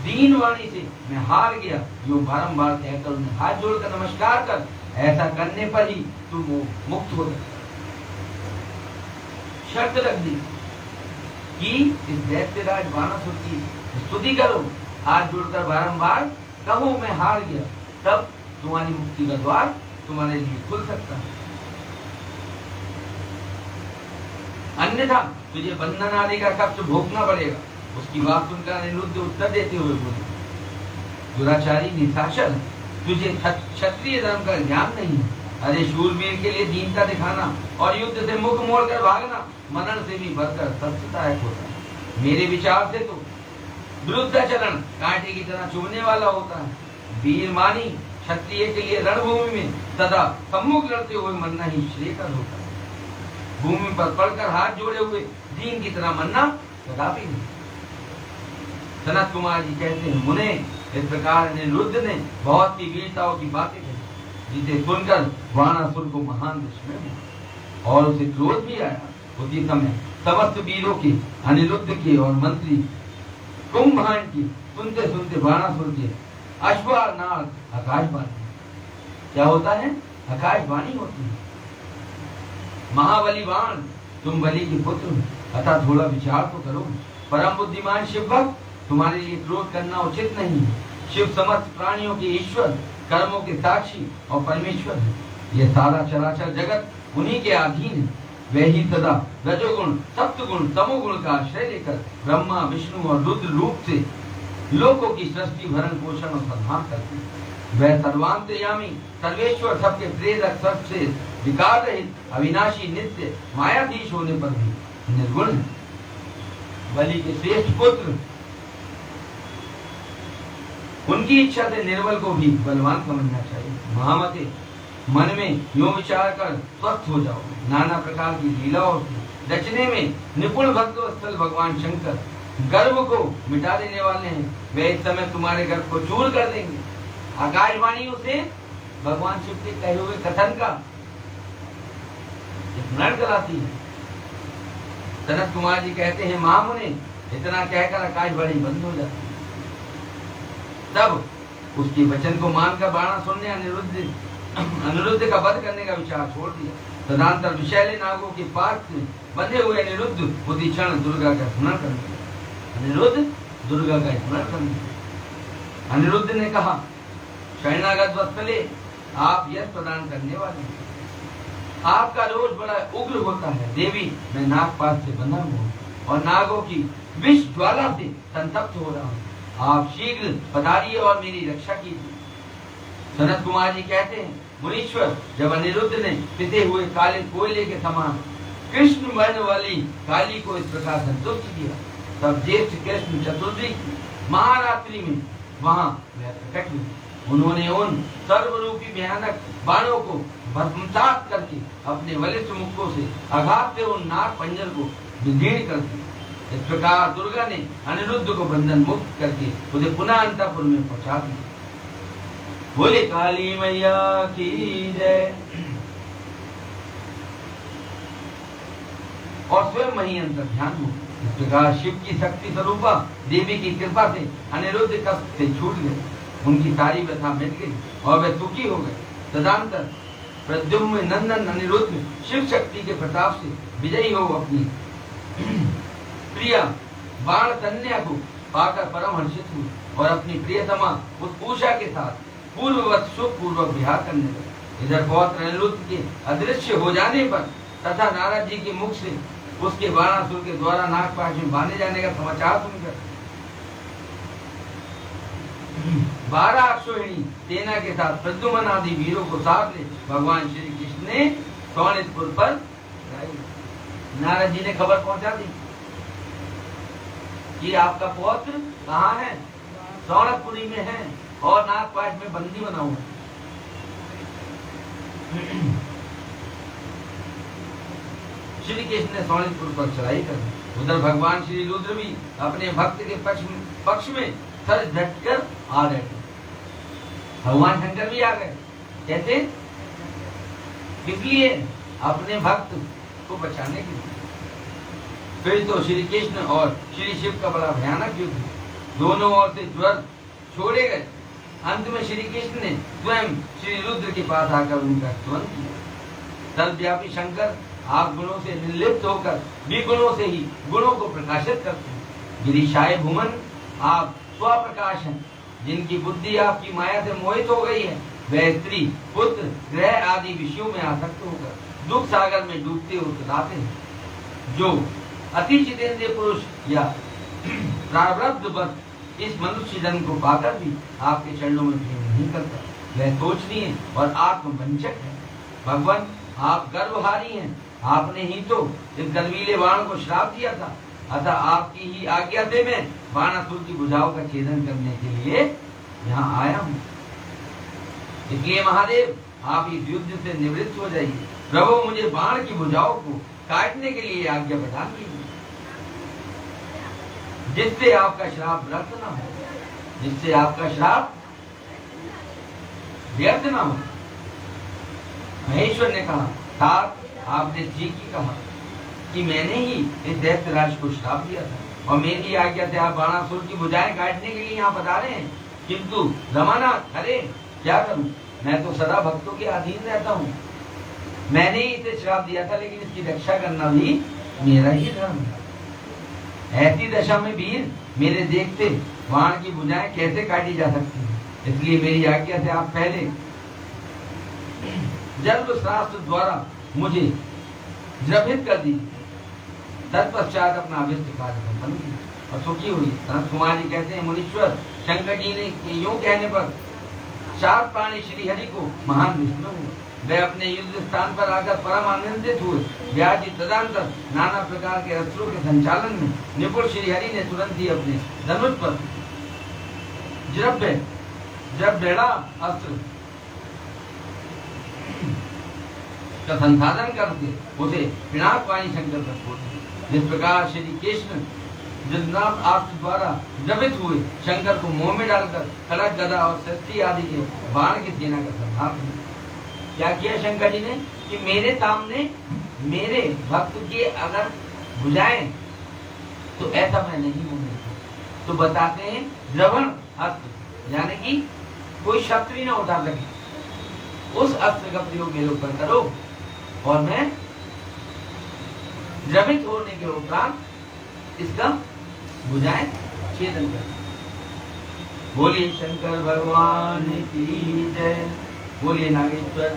दीन वाणी से मैं हार गया, जो बारंबार कहकर उन्हें हाथ जोड़कर नमस्कार कर। ऐसा करने पर ही तू मुक्त हो गया। शर्त रख दी कि इस दैत्यराज बाणासुर की स्तुति करो, हाथ जोड़कर बारंबार कहो मैं हार गया, तब तुम्हारी मुक्ति का द्वार तुम्हारे लिए खुल सकता है। अन्यथा तुझे बंधन आदि का कष्ट भोगना पड़ेगा। उसकी बात सुनकर अनिरुद्ध उत्तर देते हुए बोले, दुराचारी निशाचर, तुझे क्षत्रिय धर्म का ज्ञान नहीं है। अरे शूरवीर के लिए दीनता दिखाना और युद्ध से मुख मोड़कर भागना मरण से भी बढ़कर सत्यदायक होता है। मेरे विचार से तो विरुद्धाचरण कांटे की तरह चुभने वाला होता है। वीरमानी क्षत्रिय के लिए रणभूमि में सदा सम्मुख लड़ते हुए मरना ही श्रेयकर होता है। भूमि पर पड़कर हाथ जोड़े हुए दीन की तरह मरना कदापि नहीं। सनत कुमार जी कहते हैं, मुने, इस प्रकार अनिरुद्ध ने बहुत सी वीरताओं की बातें कही, जिसे सुनकर बाणासुर को महान विस्मय हुआ और उसे क्रोध भी आया। उसी समय समस्त वीरों के, अनिरुद्ध के और मंत्री कुंभांड की सुनते सुनते बाणासुर के अश्वनाद आकाशवाणी। क्या होता है? आकाशवाणी होती है। महाबली बाण, तुम बलि के पुत्र हो, अतः थोड़ा विचार तो करो। परम बुद्धिमान शिव भक्त, तुम्हारे लिए क्रोध करना उचित नहीं है। शिव समस्त प्राणियों के ईश्वर, कर्मों के साक्षी और परमेश्वर है। यह सारा चराचर जगत उन्हीं के अधीन है। वे ही सदा रजोगुण, सप्तगुण, तमोगुण का आश्रय लेकर ब्रह्मा, विष्णु और रुद्र रूप से लोकों की सृष्टि, भरण पोषण और संहार करते हैं। वह सर्वांतर्यामी, सर्वेश्वर, सबके प्रेरक, सबसे विकार रहित, अविनाशी, नित्य, मायाधीश होने पर भी निर्गुण है। बलि के श्रेष्ठ पुत्र उनकी इच्छा से निर्बल को भी बलवान समझना चाहिए। महामते, मन में यूं विचार कर स्वस्थ हो जाओ। नाना प्रकार की लीलाओं से रचने में निपुण भक्त वत्सल भगवान शंकर गर्व को मिटा देने वाले हैं। वे इस समय तुम्हारे गर्व को चूर कर देंगे। आकाशवाणियों से भगवान शिव के कहे हुए कथन का स्मरण कराती है। सनत कुमार जी कहते हैं, महामुनि, इतना कहकर आकाशवाणी बंद हो जाती है। तब उसके वचन को मानकर बाणासुर ने अनिरुद्ध का वध करने का विचार छोड़ दिया। तदनंतर विषैले नागों के पास बंधे हुए अनिरुद्ध उसी क्षण दुर्गा का स्मरण करने लगे। अनिरुद्ध दुर्गा का स्मरण करने लगे। अनिरुद्ध ने कहा, शरणागत वत्सले, आप यश प्रदान करने वाले हैं। आपका रोष बड़ा उग्र होता है। देवी, मैं नागपाश से बंधा हूँ और नागों की विष ज्वाला से संतप्त हो रहा हूँ। आप शीघ्र पधारिए और मेरी रक्षा कीजिए। सनत कुमार जी कहते हैं, मुनीश्वर, जब अनिरुद्ध ने पिते हुए काले कोयले के समान कृष्ण वर्ण वाली काली को इस प्रकार संतुष्ट किया, तब ज्येष्ठ कृष्ण चतुर्थी की महारात्रि में वहां प्रकट हुए। उन्होंने उन सर्वरूपी भयानक बाणों को भस्मसात करके अपने बलिष्ठ मुखों से आघात से उन नाग पंजर को विदीर्ण कर दिया। इस प्रकार दुर्गा ने अनिरुद्ध को बंधन मुक्त करके उसे पुनः अंतःपुर में पहुंचा दिया। बोले काली मैया की जय। और स्वयं वही अंतर ध्यान हो। इस प्रकार शिव की शक्ति स्वरूपा देवी की कृपा से अनिरुद्ध कष्ट से छूट गए। उनकी सारी व्यथा मिट गई और वे सुखी हो गए। तदनंतर प्रद्युम्न नंदन अनिरुद्ध शिव शक्ति के प्रताप से विजयी हो अपनी प्रिया बाण कन्या को पाकर परम हर्षित हुए और अपनी प्रियतमा उस उषा के साथ पूर्ववत सुख पूर्वक विहार करने लगे। इधर पौत्र अनिरुद्ध के अदृश्य हो जाने पर तथा नारद जी के मुख से उसके बाणासुर के द्वारा नागपाश में बांधे जाने का समाचार सुनकर 12 अक्षोहिणी सेना के साथ प्रद्युम्न आदि वीरों को साथ ले भगवान श्री कृष्ण ने शोणितपुर पर नारद जी ने खबर पहुंचा दी कि आपका पौत्र कहाँ है? शौनकपुरी में है और नागपाश में बंदी बना हुआ। श्री कृष्ण ने शौनकपुर पर चढ़ाई कर दी। उधर भगवान श्री रुद्र भी अपने भक्त के पक्ष में सर झटकर आ रहे थे। भगवान शंकर भी आ गए। कैसे? इसलिए अपने भक्त को बचाने के लिए। फिर तो श्री कृष्ण और श्री शिव का बड़ा भयानक युद्ध, दोनों ओर से ज्वर छोड़े गए। अंत में श्री कृष्ण ने स्वयं श्री रुद्र के पास आकर उनका स्तवन किया। सर्वव्यापी शंकर आप गुणों से निर्लिप्त होकर विगुणों से ही गुणों को प्रकाशित करते हैं। गिरिशाय भूमन, आप स्वप्रकाश हैं। जिनकी बुद्धि आपकी माया से मोहित हो गई है, वह स्त्री, पुत्र, ग्रह आदि विषयों में आसक्त होकर दुख सागर में डूबते उतराते हैं। जो अति जितेंद्रिय पुरुष या प्रारब्धवश इस मनुष्य जन्म को पाकर भी आपके चरणों में प्रेम नहीं करता, वह सोचनीय और आत्मवंचक है। भगवान, आप गर्वहारी हैं। आपने ही तो इस गर्वीले बाण को श्राप दिया था। अतः आपकी ही आज्ञा से मैं बाणासुर की भुजाओं का छेदन करने के लिए यहाँ आया हूँ। इसलिए महादेव, आप इस युद्ध से निवृत्त हो जाइए। प्रभु, मुझे बाण की भुजाओं को काटने के लिए आज्ञा प्रदान कीजिए, जिससे आपका श्राप व्यर्थ न हो, जिससे आपका श्राप व्यर्थ न हो। महेश्वर ने कहा, तात, आपने ठीक ही कहा कि मैंने ही इस दैत्यराज को श्राप दिया था और मेरी आज्ञा से आप बाणासुर की भुजाएं काटने के लिए यहाँ पधारे हैं। किंतु रमानाथ, अरे क्या करूं, मैं तो सदा भक्तों के अधीन रहता हूँ। मैंने ही इसे श्राप दिया था, लेकिन इसकी रक्षा करना भी मेरा ही धर्म है। ऐसी दशा में वीर, मेरे देखते बाण की भुजाएं कैसे काटी जा सकती हैं? इसलिए मेरी आज्ञा से आप पहले जन्म शास्त्र द्वारा मुझे द्रवित कर दीजिए। तत्पश्चात अपना अभिष्ट कार्य संपन्न किया और सुखी हुई। सनत कुमार जी कहते हैं, मुनीश्वर, शंकर जी ने यूं कहने पर चार प्राणी श्री हरि को महान विस्मय हुआ। वे अपने युद्ध स्थान पर आकर परम आनंदित हुए। व्यास जी तदनंतर नाना प्रकार के अस्त्रों के संचालन में निपुण श्री हरि ने तुरंत ही अपने धनुष पर द्रव्य द्रव्यणा अस्त्र का संसाधन करके उसे पिनाकवाणी शंकर तक पहुंचे। जिस प्रकार श्री कृष्ण जगन्नाथ अस्त्र द्वारा द्रवित हुए शंकर को मुंह में डालकर खड़ग गदा और शक्ति आदि के बाण की सेना का संहार क्या किया शंकर जी ने कि मेरे सामने मेरे भक्त की अगर बुझाएं तो ऐसा मैं नहीं हूं। तो बताते हैं द्रवण अस्त्र यानी कि कोई शस्त्र ही ना उठा सके उस अस्त्र का प्रयोग मेरे ऊपर करो और मैं द्रवित होने के उपरांत इसका बुझाएं छेदन कर। बोलिए शंकर भगवान की जय। बोलिए नागेश्वर।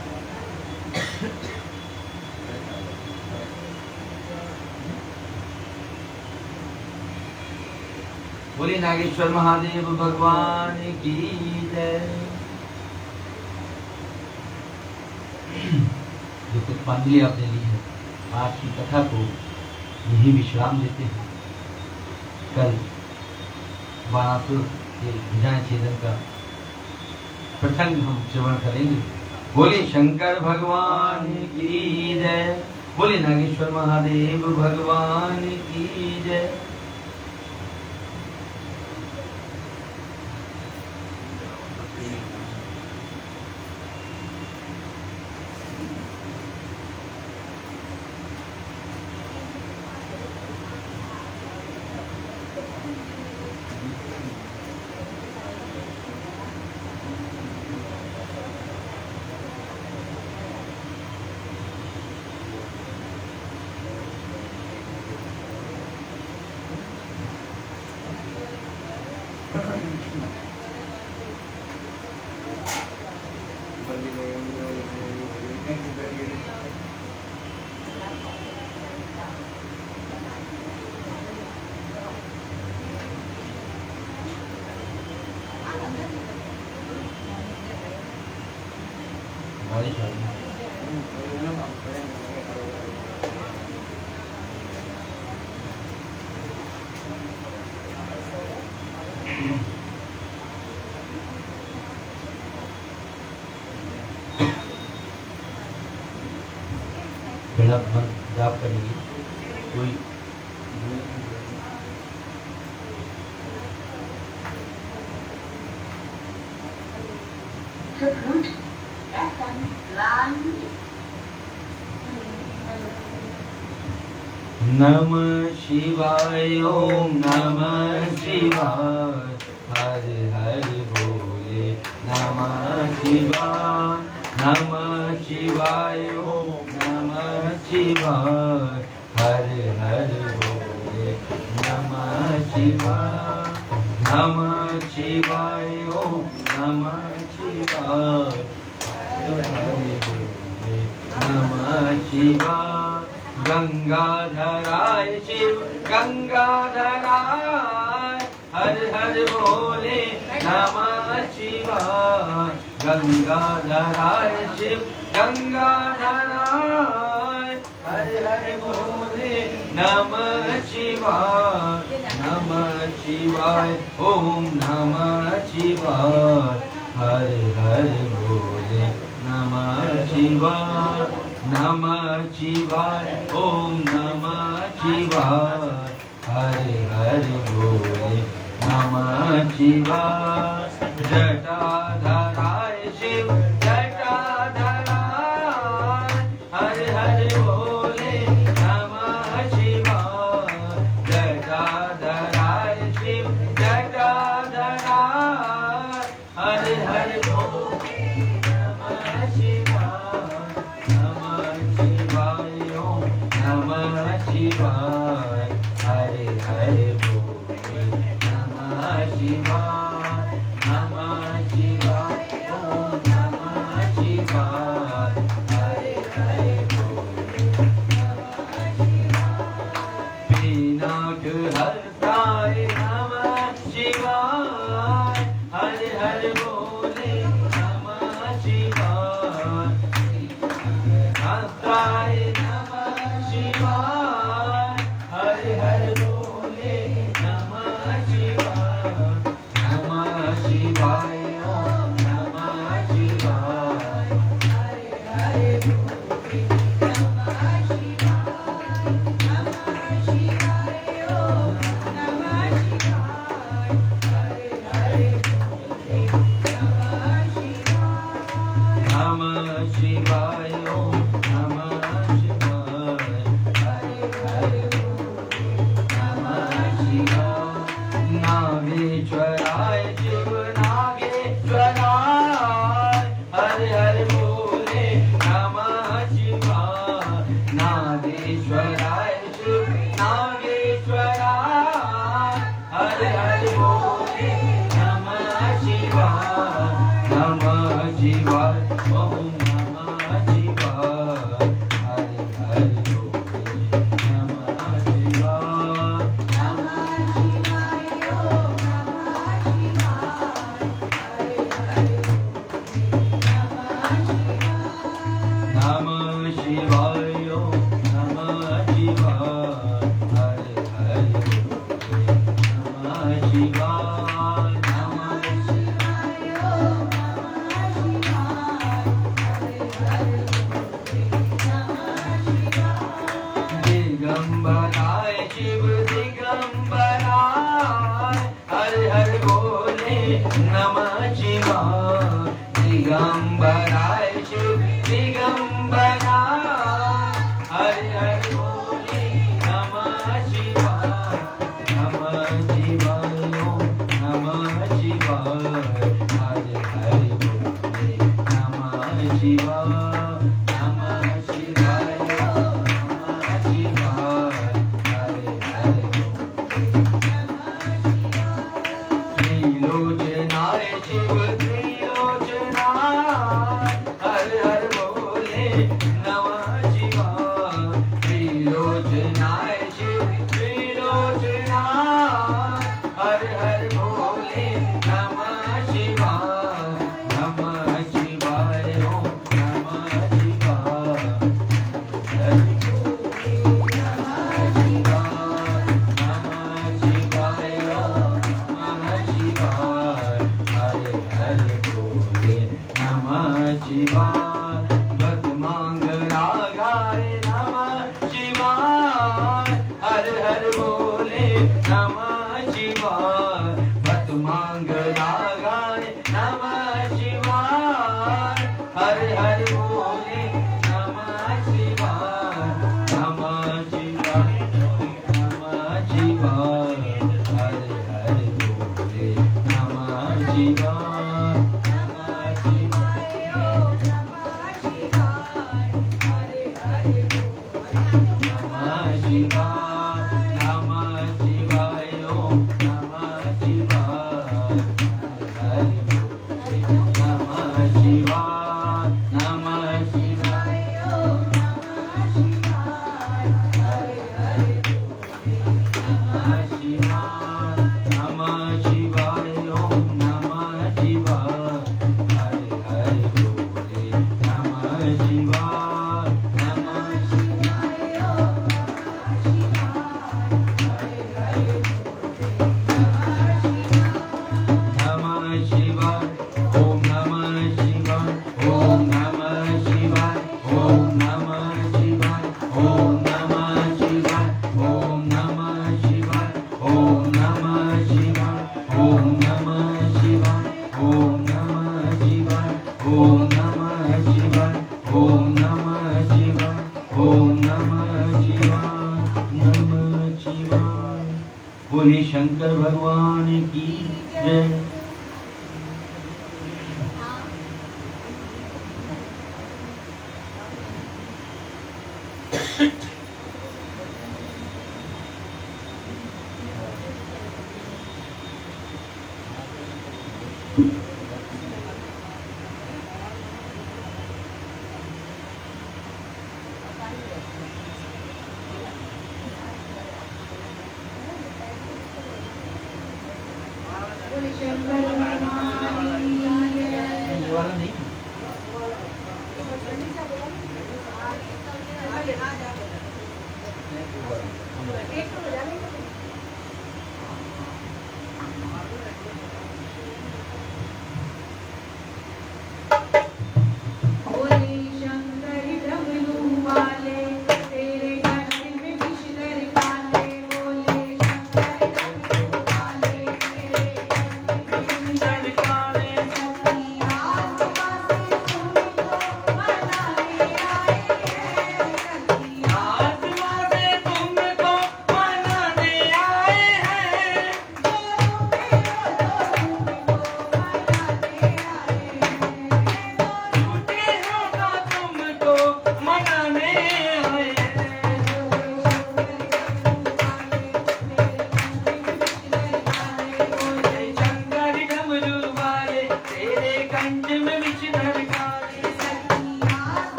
बोलिए नागेश्वर महादेव भगवान की जय। जो पुष्पांजलि आपने ली है आज की कथा को यही विश्राम देते हैं। कल बाणासुर के भुजाएं छेदन का प्रसंग हम श्रवण करेंगे। बोले शंकर भगवान की जय। बोले नागेश्वर महादेव भगवान की जय। जाप करेंगे कोई नमः शिवाय ओम नमः शिवाय हर हर बोले नमः शिवाय नमः शिवाय ओम नमः शिवाय हर हर बोले नमः शिवाय नमः शिवाय ओम नमः शिवाय हर हर बोले नमः शिवाय गंगाधराय शिव गंगाधराय हर हर बोले नमः शिवाय गंगाधराय शिव गंगाधराय हर हर बोले नमः शिवाय ओम नमः शिवाय हर हर बोले नमः शिवाय ओम नमः शिवाय हर हर बोले नमः शिवाय जटाधराय शिव जटाधराय हर हर बोले नमः शिवाय जटाधराय शिव जटाधराय हर हर बोले नमः शिवाय हरे हरे बोले नमः शिवाय ओम नमः शिवाय हरे हरे बोले नमः शिवाय पिनाक हर्षाय नमः शिवाय हरे हरे बोले नमः शिवाय हर्षाय नमः शिवाय नागेश्वराय शिव नागेश्वराय हर हर बोले नमः शिवाय नमः शिवाय ओम नमः शिवाय हर हर बोले नमः शिवाय नमः शिवाय ओम नमः शिवाय नमः शिवाय हर हर नमः शिवाय नमः शिवाय ओम नमः शिवाय हर हर दिगंबराय शिव दिगंबराय हर हर बोले नमः शिवाय दिगंबराय शिव दिगंबराय हर हर बोले नमः शिवाय नमः शिवाय ओम नमः शिवाय हर हर बोले नमः शिवाय नमः शिवाय ओम नमः शिवाय हर हर त्रिलोचनाय शिव त्रिलोचनाय हर हर बोले नमः शिवाय त्रिलोचनाय शिव त्रिलोचनाय हर हर बोले नमः शिवाय नमः शिवाय ओम नमः शिवाय हर नमः शिवाय नमः शिवाय ओम नमः शिवाय हर हर बोले नमः शिवाय भक्त मंगलागाय नमः शिवाय हर हर बोले नमः शिवाय भक्त मंगलागाय नमः शिवाय हर हर बोले नमः शिवाय नमः शिवाय नमः शिवाय हर हर बोले नमः शिवाय नमः शिवाय नमः शिवाय हर हर नमः शिवाय नमः शिवाय ओम नमः शिवाय हर हर नमः शिवाय नमः शिवाय ओम नमः शिवाय हर हर नमः शिवाय नमः शिवाय ओम नमः शिवाय हर हर बोले नमः शिवाय नमः शिवाय ओम नमः शिवाय हर हर नमः शिवाय ओम नमः शिवाय ओम नमः शिवाय ओम नमः शिवाय ओम नमः शिवाय ओम नमः शिवाय ओम नमः शिवाय ओम नमः शिवाय ओम नमः शिवाय ओम नमः शिवाय ओम नमः शिवाय ओम नमः शिवाय नमः शिवाय बोले शंकर भगवान की जय।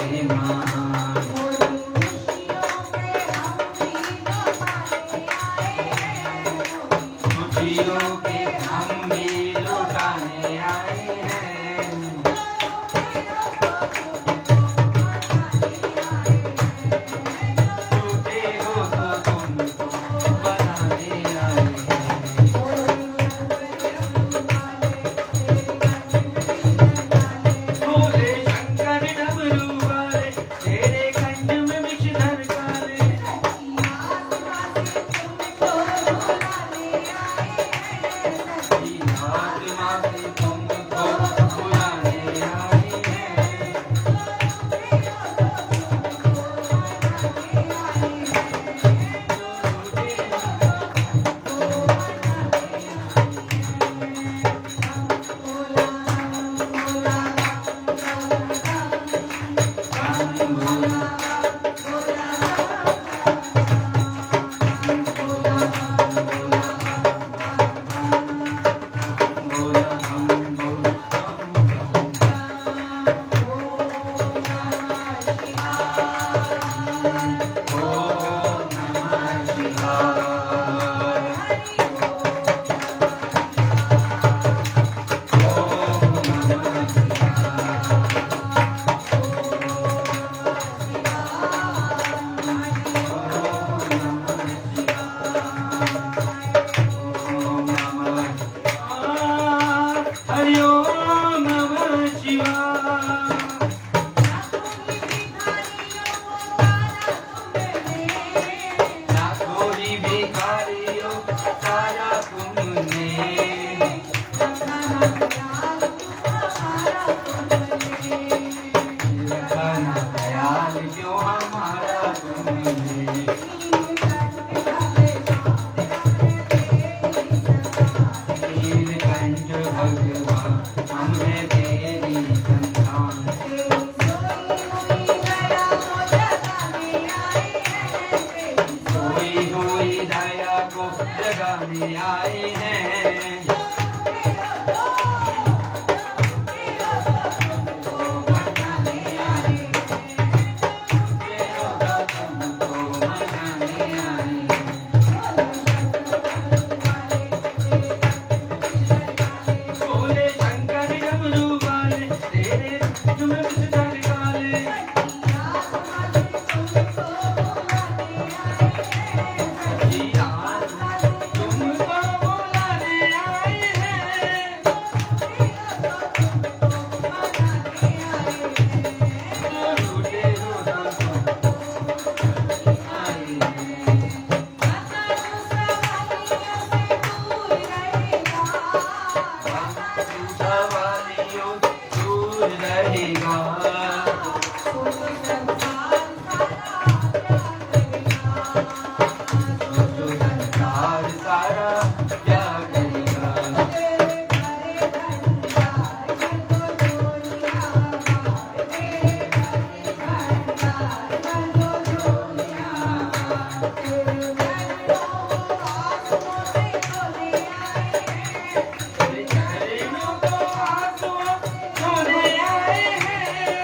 महान। खुशियों के हम भी लुटाने आए हैं। टूटे हो तो तुमको बनाने आए हैं। भोले शंकर डमरू वाले, तेरे कंठ में विषधर काले। आत्मा से तुमको बुलाने आए हैं। हरि ओम नमः शिवाय। लाखों ही भिखारियों तारा तुमने। रखना ख्याल क्यों हमारा तुमने। नीलकंठ भगवान हमने तेरी संतान। सोई हुई दया को जगाने आए हैं। भोले शंकर डमरू वाले, तेरे कंठ में विषधर काले। तुमको बुलाने आए हैं। टूटे हो तो तुम आए हैं। सवालियों दूर रहेगा। तो संसार सारा क्या करेगा। चरणों को आंसू धोने आए हैं।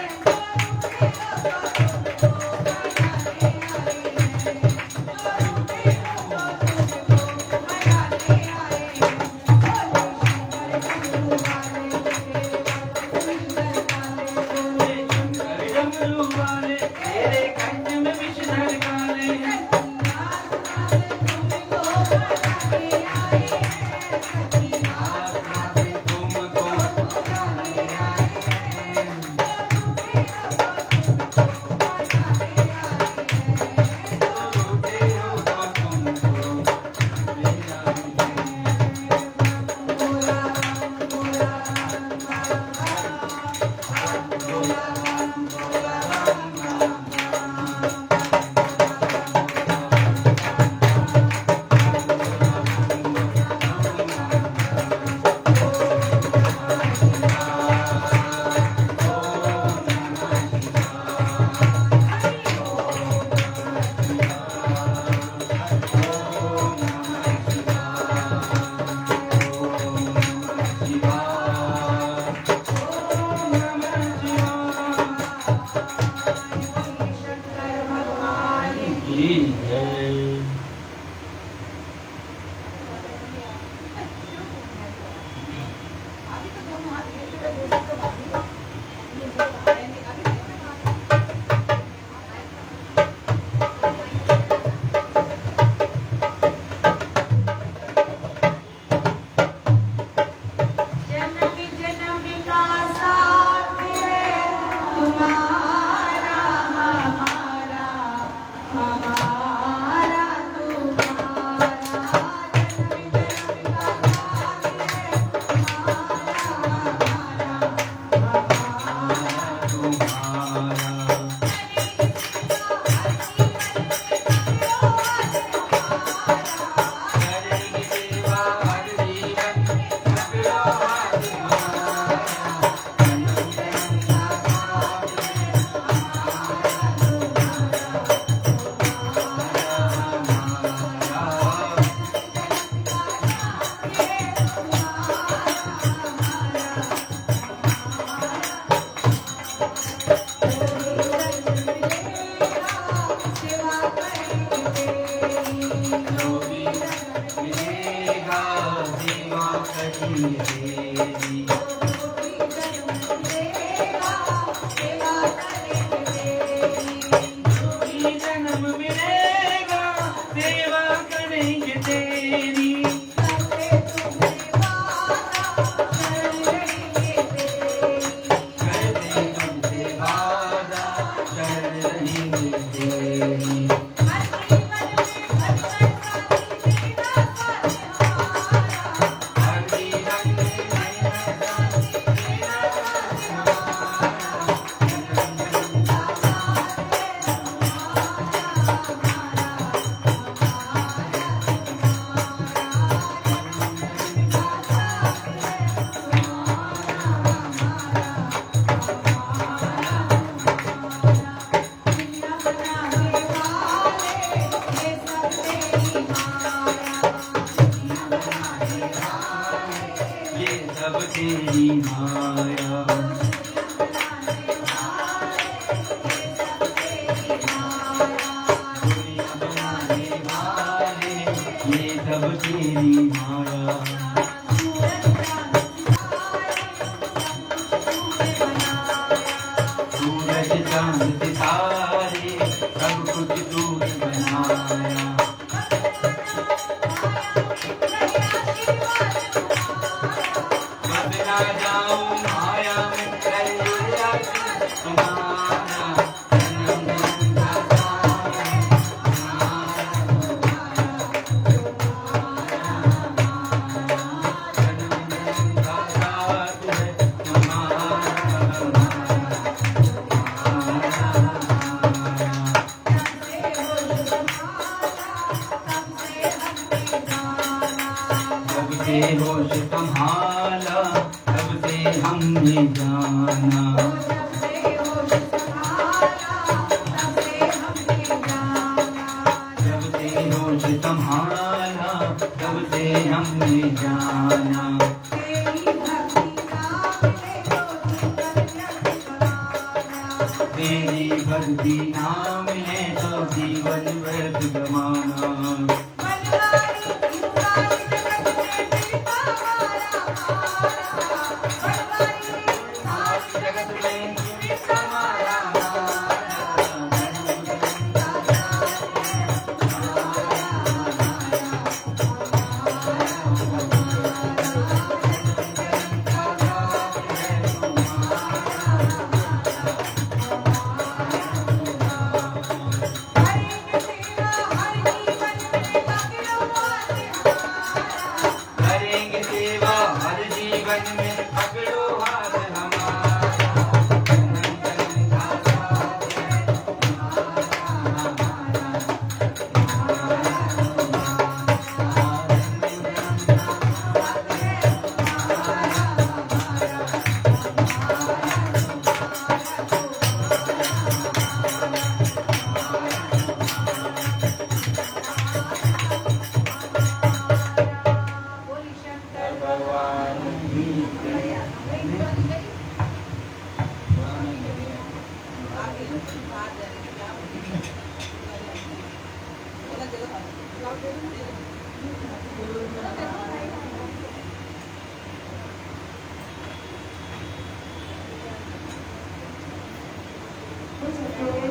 चांद सितारे सब कुछ तूने बनाया। अब ना जाऊं माया में कलिया तुम्हारा जन्म जन्म का होश संभाला तब से हमने जाना। जब से होश संभाला तब से हमने जाना। तेरी भक्ति नाम है तो जीवन व्यर्थ गवाना।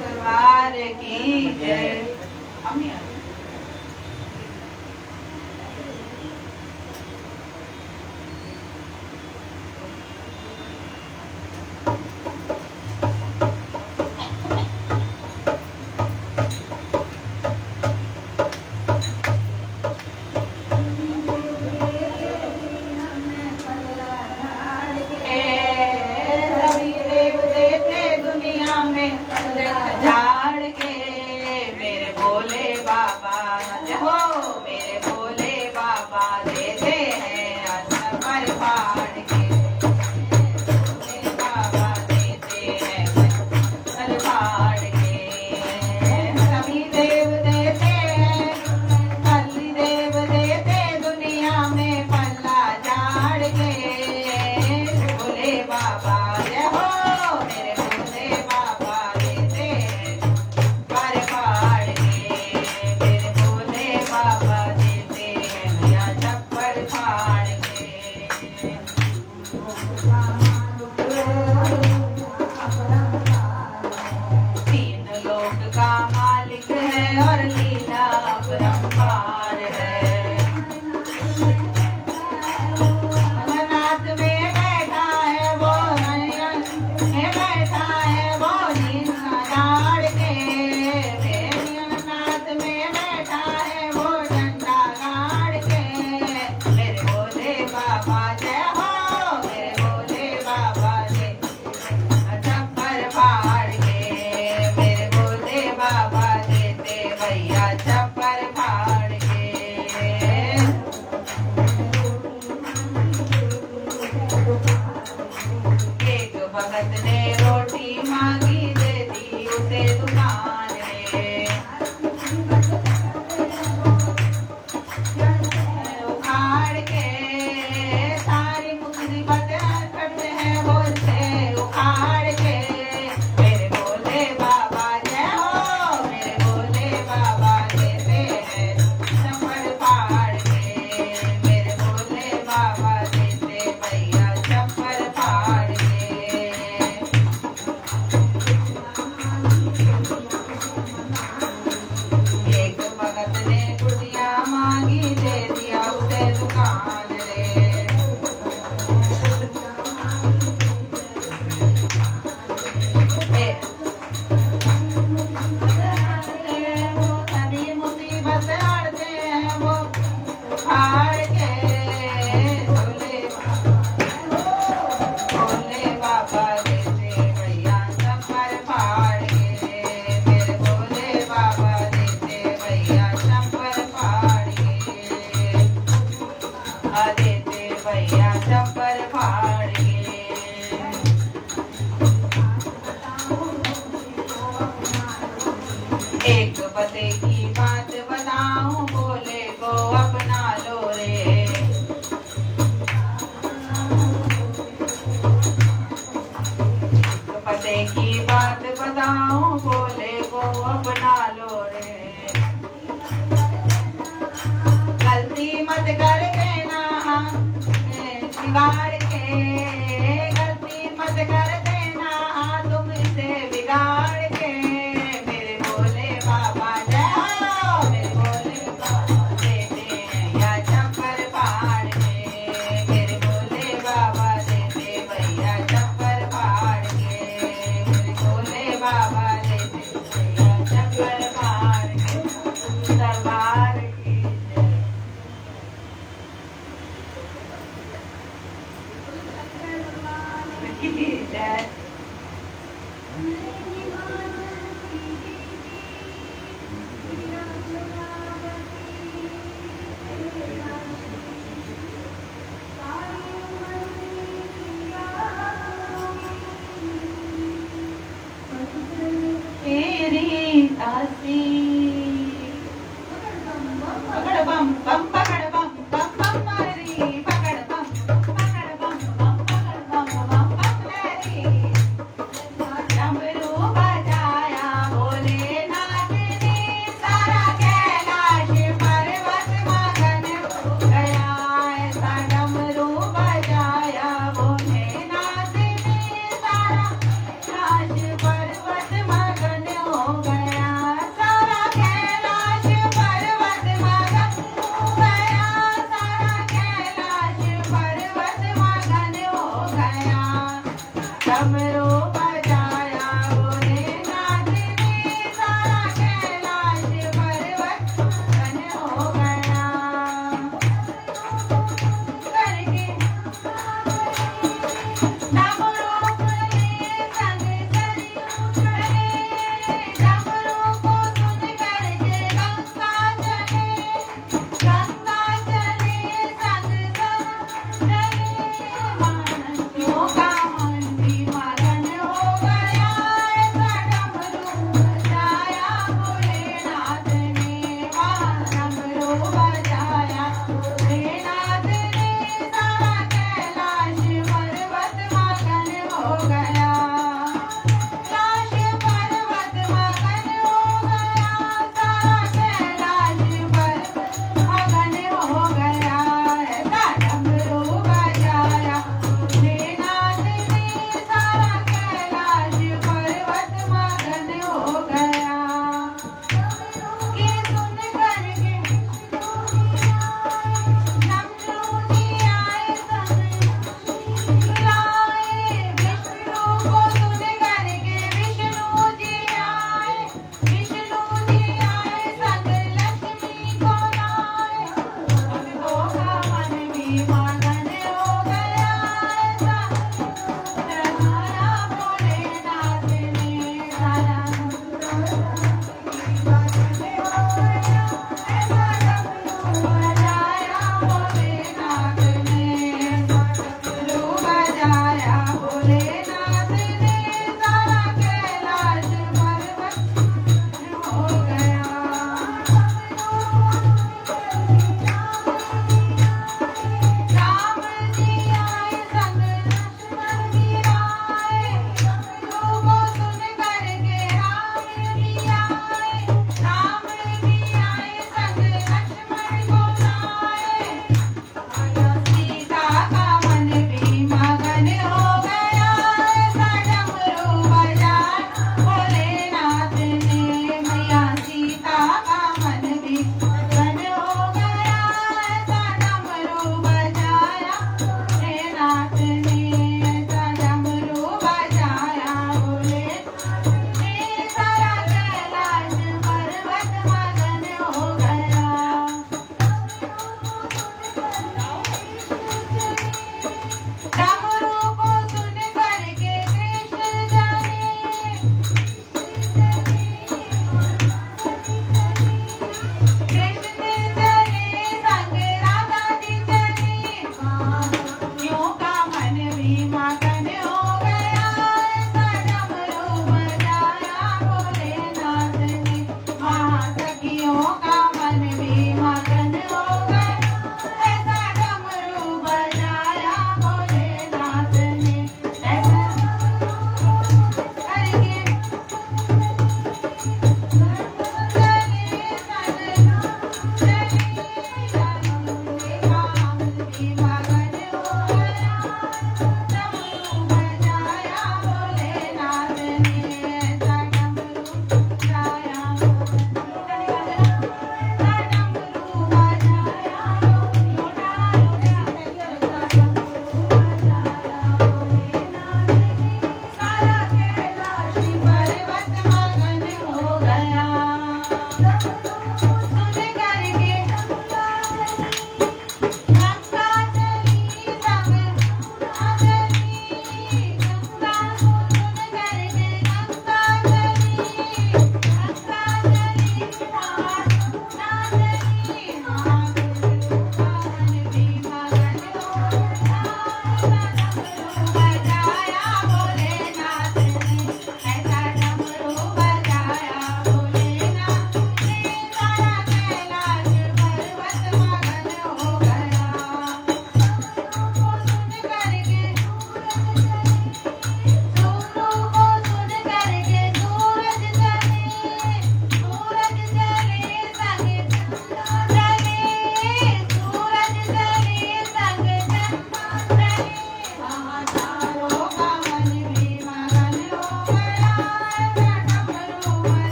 दरबार की जय। कर देना तुमसे बिगाड़ के मेरे भोले बाबा जय हो मेरे भोले बाबा देते हैं या चप्पल फाड़ के मेरे भोले बाबा देते भैया चप्पल फाड़ के मेरे भोले बाबा देते भैया चप्पल फाड़ के दरबार की जय तेरी दासी पकड़ बम बम पकड़ बम बम बम मारी पकड़ बम पकड़ बम बम पकड़ बम बम बम मेरी डमरू बजाया भोलेनाथ ने सारा कैलाश पर्वत मगन हो गया ऐसा डमरू बजाया भोलेनाथ ने सारा कैलाश पर्वत मगन हो गया सारा कैलाश पर्वत मगन हो गया सारा कैलाश पर्वत मगन हो गया डमरू बजाया भोलेनाथ ने सारा कैलाश पर्वत मगन हो गया करके डमरू बोले संग चले डमरू को सुन करके गंगा चले संग चले मानसियों का मन भी मगन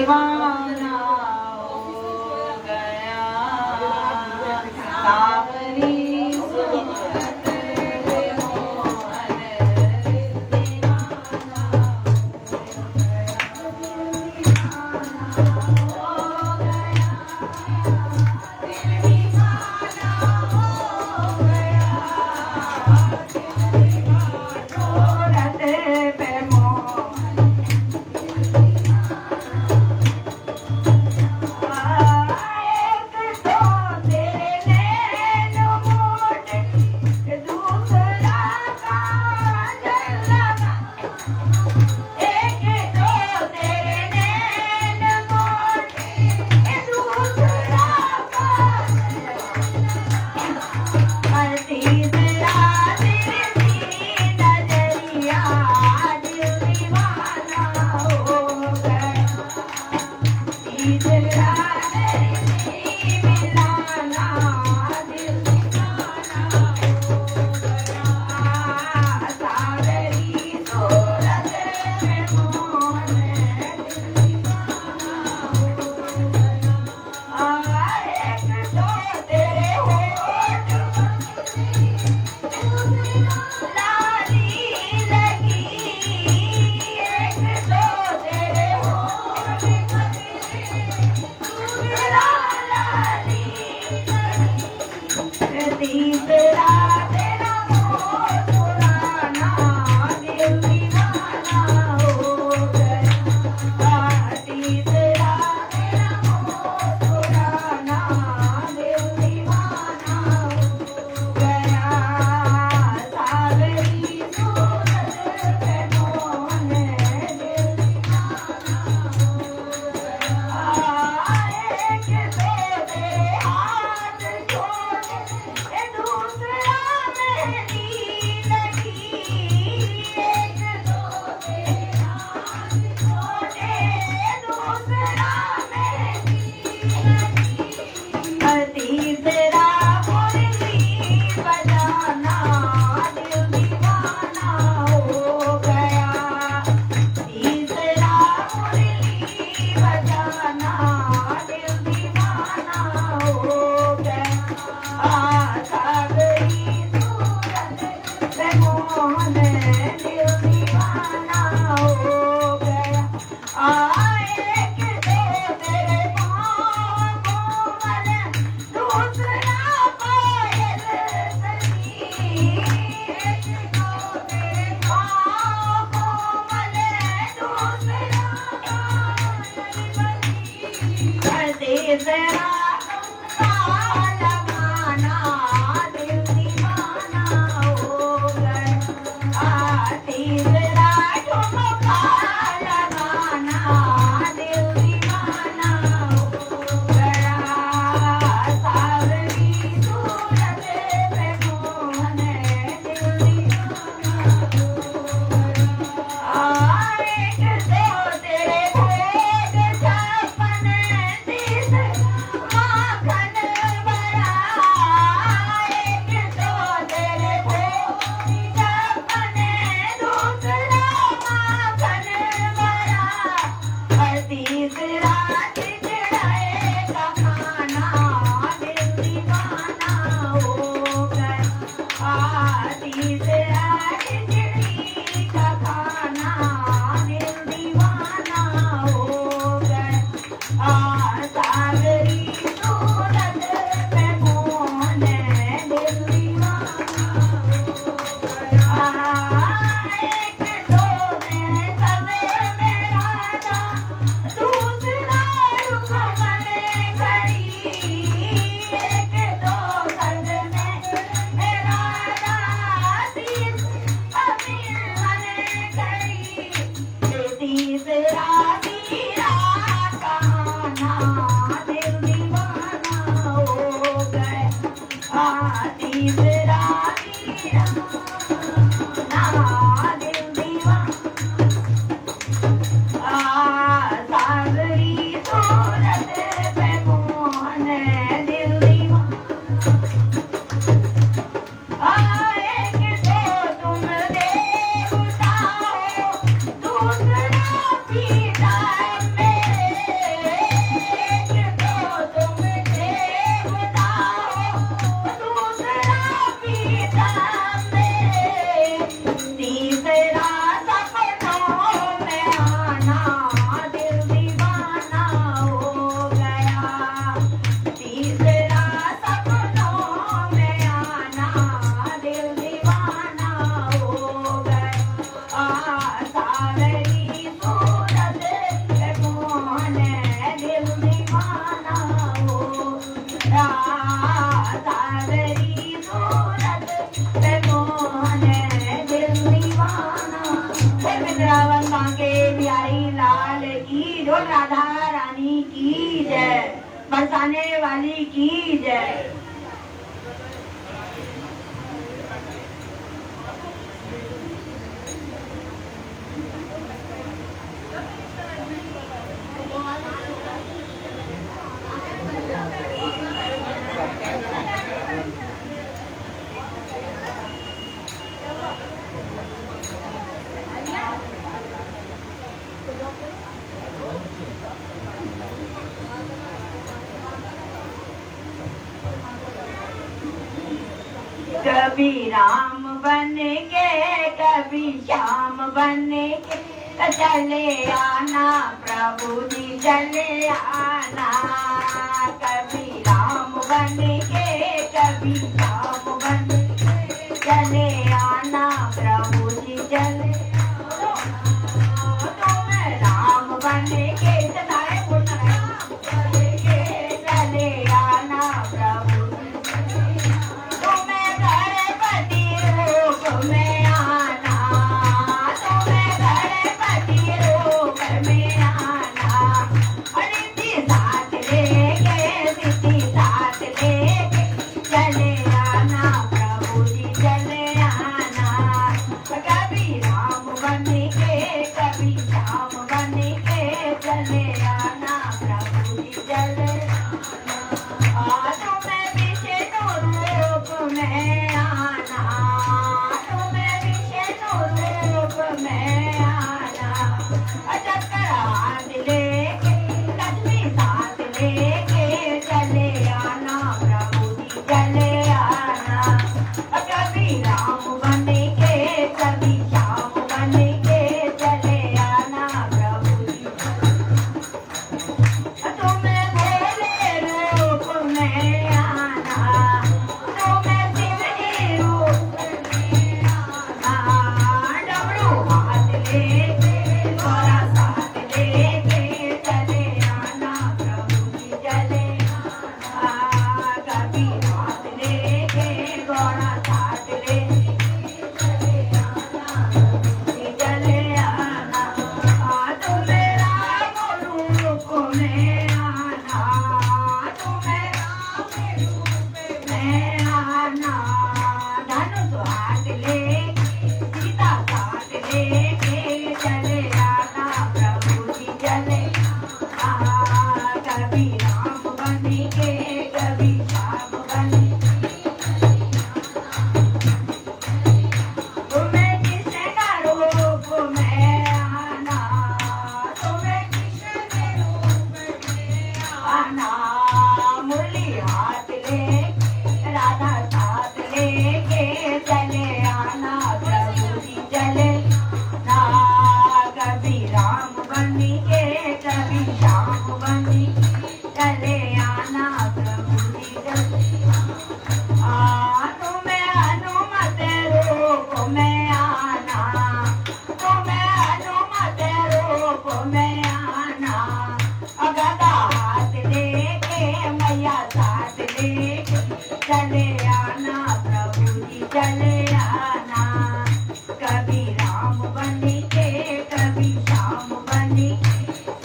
दीवाना हो गया सावरी सूरत मोहन दीवाना हो गया दीवाना हो गया सूरत पे मोहन एक तो तेरे नैन मोटे दूसरा काजल लगा एक तो तेरे नैन मोटे दूसरा काजल और तीसरा तेरी नजरिया दिल दीवाना हो गया तीसरा तेरी मिलाना दिल दीवाना हो गया सावरी सूरत में मोहन दिल दीवाना हो गया एक तो तेरे होठ लाली लगी एक तो तेरे होठ लाली तीसरा तेरा मोह पुराना दिल दीवाना हो गया तीसरा तेरा मोह पुराना दिल दीवाना हो गया सावरी सूरत पे मोहन दिल दीवाना हो गया एक तो तेरे हाथ छोड़े दूसरा मेहंदी लगी एक तो तेरे हाथ छोड़े दूसरा मेहंदी लगी तीसरा मुरली बजाना दिल दीवाना हो गया तीसरा मुरली बजाना दिल दीवाना हो गया सावरी सूरत पे मोहन दिल दीवाना हो गया एक तो तेरे पाँव कोमल दूसरा पायल सजी एक तो तेरे पाँव कोमल दूसरा पायल सजी तीसरा लगाना दिल दीवाना हो गया तीसरा ठुमका लगाना दिल दीवाना हो गया सावरी सूरत पे मोहन दिल दीवाना हो गया एक तो तेरे भोग छप्पन तीस माखन भरा एक तो तेरे भोग छप्पन दूसरा माखन भरा और तीसरा खिचड़े का खाना दिल दीवाना हो गया तीसरा खिचड़ी का खाना दिल दीवाना हो गया सावरी सूरत पे मोहन दिल दीवाना हो गया एक तो मैं कदे में राजा दूसरा रुख बने खड़ी एक तो कद में राजा तीस अमीर बने खड़ी तीसरा मीरा कहाना दिल दीवाना हो गया तीसरा मीरा दिल दीवाना सावरी सूरत पे मोहन दिल दीवाना एक तो तुम देवता हो बोल राधा रानी की जय, बरसाने वाली की जय। कभी राम बन के कभी श्याम बन के चले आना प्रभु जी चले आना। कभी राम बन के कभी श्याम बन के चले आना प्रभु जी चले आना। तुम्हें राम बन के चले आना प्रभु में आना। तुम्हें गणपति रूप में आना। रिद्धि साथ लेके सिद्धि साथ लेके चले आना प्रभु जी चले आना। कभी राम बन के कभी श्याम बन के चले आना प्रभु जी चले आना। तुम्हें विष्णु रूप में आना। में आना। चक्कर हाथ लेके लक्ष्मी साथ लेके चले आना प्रभु जी चले आना। कभी राम बन के कभी श्याम बन के चले आना प्रभु जी। तुम्हें भोले रूप में आना। तुम्हें शिवजी रूप में आना। डमरू हाथ लेके गौरा साथ लेके चले आना प्रभु जी चले आना। कभी हाथ लेके गौरा साथ लेके चले आना प्रभु जी चले आना। तुम्हें राम रूप में आना। तुम्हें राम रूप में आना। धनुष हाथ लेके सीता साथ लेके चले आना प्रभु जी चले आना। कभी राम बन के कभी श्याम बन के तुम्हें कृष्ण रूप में आना। तुम्हें कृष्ण रूप में आना। मुरली हाथ लेके राधा साथ लेके चले आना प्रभु जी चले आना। कभी राम बन के कभी श्याम बन के चले आना प्रभु जी चले आना। तुम्हें हनुमत रूप में आना। तुम्हें हनुमत रूप में आना। गदा हाथ लेके मैया साथ लेके चले आना प्रभु जी चले आना। कभी राम बन के कभी श्याम बन के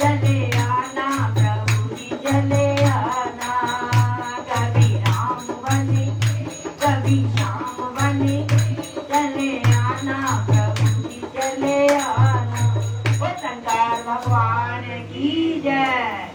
चले आना प्रभु जी चले आना। कभी राम बन के कभी श्याम बन के चले आना प्रभु जी चले आना। वो शंकर भगवान की जय।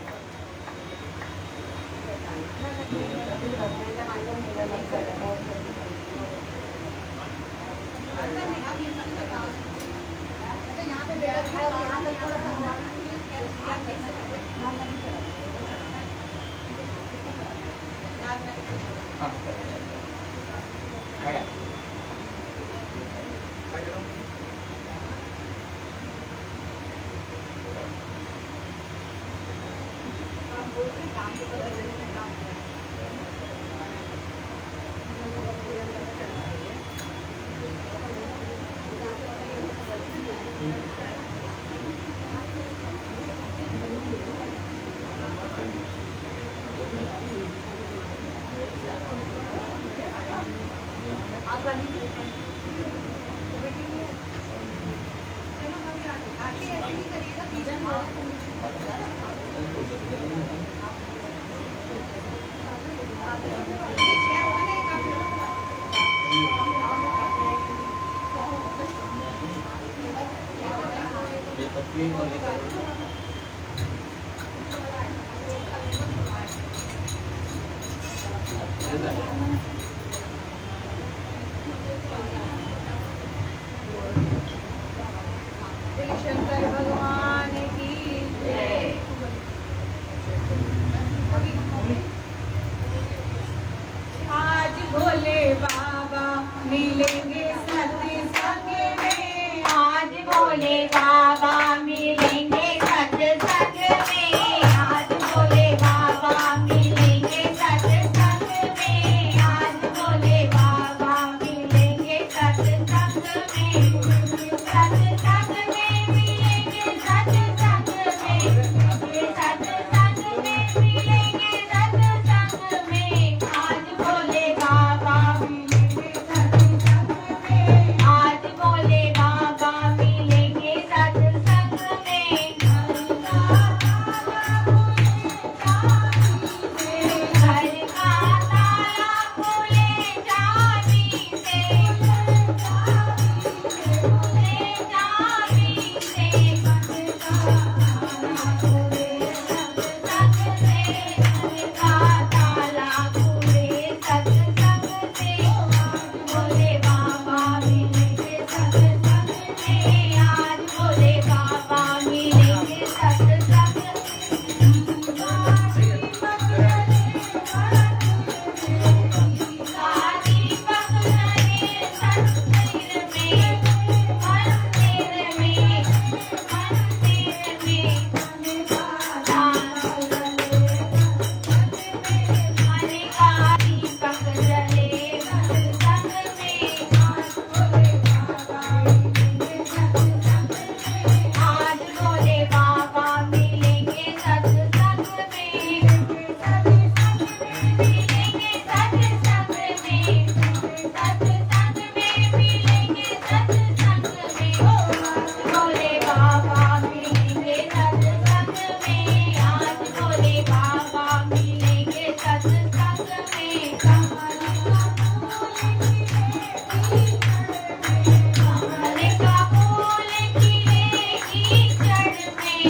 शंकर भगवान की जय। आज भोले बाबा मिलेंगे सत्संग में, आज भोले बाबा मिलेंगे सत्संग में, आज भोले बाबा मिलेंगे सत्संग में, आज भोले बाबा मिलेंगे सत्संग में, सत्संग में मिलेंगे सत्संग में, सत्संग में मिलेंगे सत्संग में, आज भोले बाबा मिलेंगे सत्संग में, आज भोले बाबा मिलेंगे सत्संग में, घर का ताला खोले चाबी से, खोले चाबी से, सत्संग में, घर का ताला खोले सत्संग से, भोले बाबा मिलेंगे सत्संग में, आज भोले बाबा मिलेंगे सत्संग में। शादी पकड़े मंदिर में, मंदिर में, मंदिर में, मनिका दीपक जले सत्संग में, आज भोले बाबा मिलेंगे सत्संग में, मिलेंगे सत्संग में, सत्संग में मिलेंगे सत्संग में, भोले बाबा मिलेंगे सत्संग में, आज भोले बाबा मिलेंगे सत्संग में, कमल का फूल खिले कीचड़ में,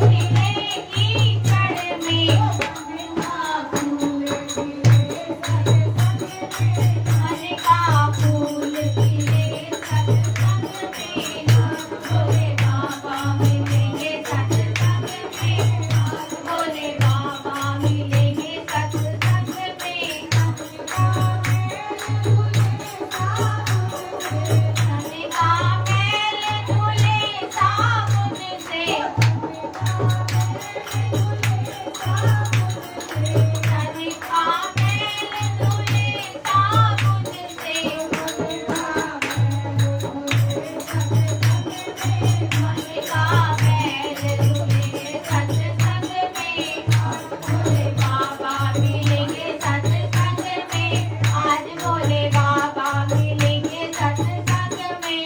खिले कीचड़ में, कमल का फूल खिले सत्संग में, भोले बाबा मिलेंगे सत्संग में, भोले बाबा मिलेंगे सत्संग में, कनिका मैल धुले साबुन से, कनिका मैल धुले साबुन से, कनिका मैल धुले सत्संग में, भोले बाबा मिलेंगे सत्संग में, आज भोले बाबा मिलेंगे सत्संग में,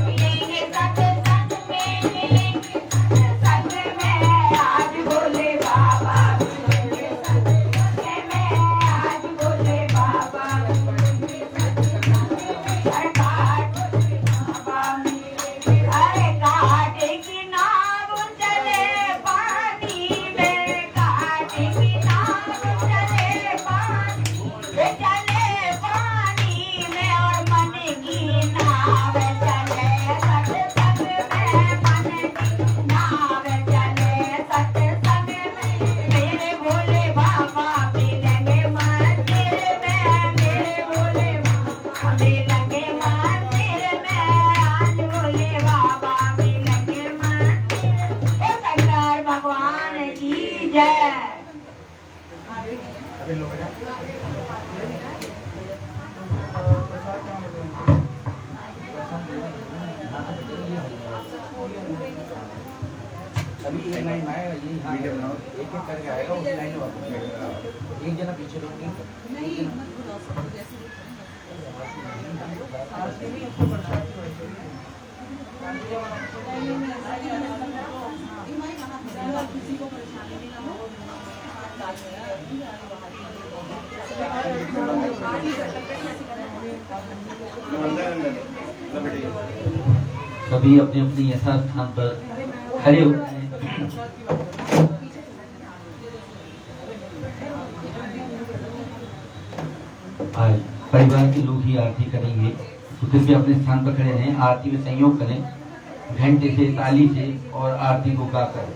मिलेंगे सत्संग में, मिलेंगे सत्संग में, आज भोले बाबा मिलेंगे सत्संग में, आज भोले बाबा मिलेंगे सत्संग में, अरे घाट की नाव चले पानी में, घाट की नाव चले पानी में, चले पानी में, और मन की नाव चले सत्संग में, मन की नाव चले सत्संग में, मेरे भोले बाबा मिलेंगे मंदिर में, मेरे भोले बाबा मिलेंगे मंदिर में, आज भोले बाबा मिलेंगे मंदिर में। शंकर भगवान की जय। अभी एक लाइन आएगा ये वीडियो बनाओ, एक एक करके आएगा, उस लाइन में एक जना पीछे रोक नहीं। सभी अपने अपने यथार्थ स्थान पर खड़े हो जाएं। आज परिवार के लोग ही आरती करेंगे, तो कृपया अपने स्थान पर खड़े रहें, आरती में सहयोग करें, घंटे से, ताली से और आरती को गाकर।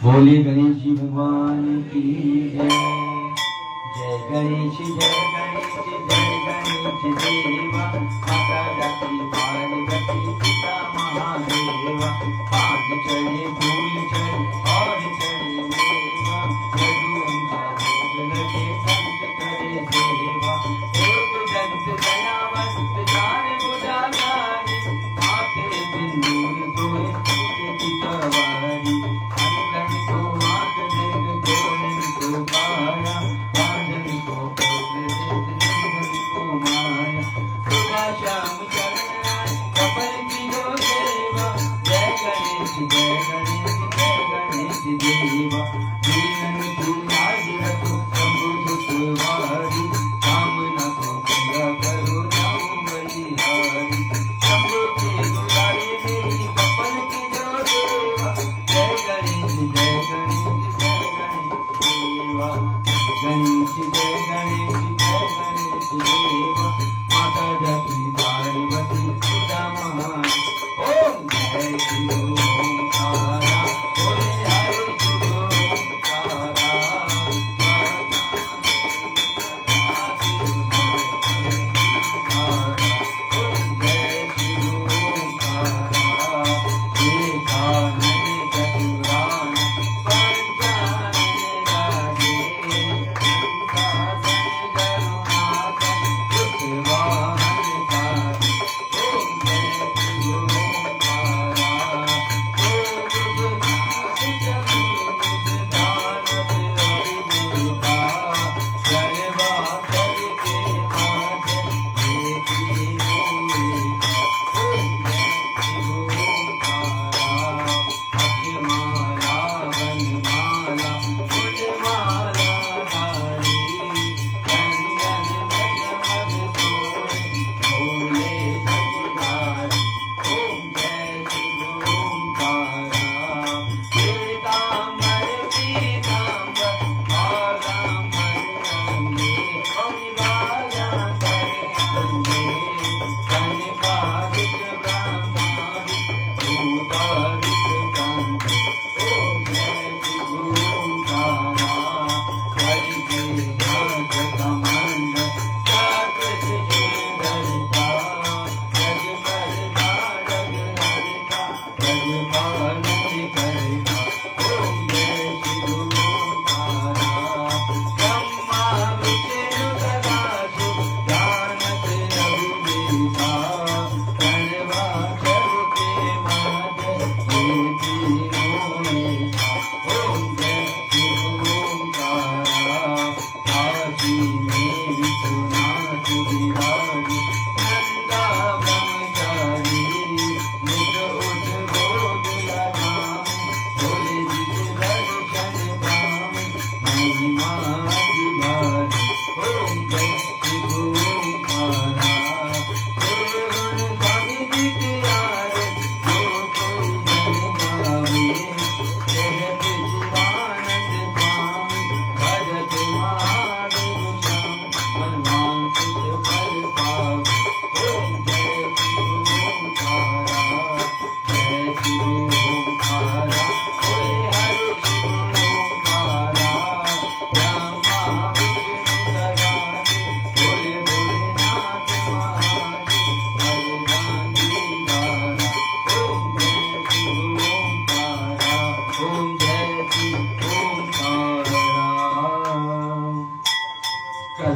बोले गणेश जी भगवान की जय। जय गणेश जय गणेश जय गणेश देवा, माता जाति पार्वती पिता महादेवा। पाँच चढ़े फूल चढ़े और चढ़े मेवा, लड्डू उनका भोग लगे संत करे सेवा। एक दंत दयावंत जान बुझाकारी, माथे सिंदूर धोए उनके चितवारी। अंगन को हाथ देख गोविंद को पाया, बांधन को पकड़ देख निर्धन को माया। सुबह शाम चरण आए कपल की हो सेवा, जय गणेश जय गणेश जय गणेश।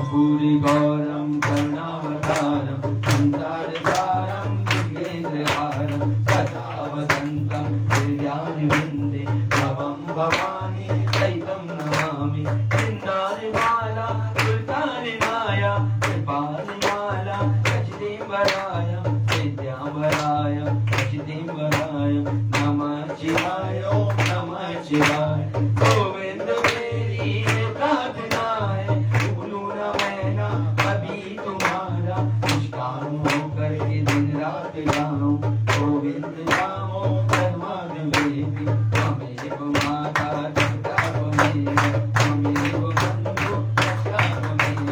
कर्पूरी गौरम करुणावतारम संसारसारम विघ्नेन्द्रहारम सदा वसन्तं हृदयारविन्दे भवं भवानी सहितं नमामि। वृन्दारमाला सुल्तानमाया कृपालमाला सचिदेवराय विद्यावराय सचिदेवराय नमः शिवाय ओम नमः शिवाय। गोविंद मेरी प्रार्थना है भूलूं न मैं ना कभी तुम्हारा निष्काम होकर के दिन रात गाऊं गोविंद नामो धर्मादेवी त्वमेव माता पिता त्वमेव त्वमेव बन्धु सखा त्वमेव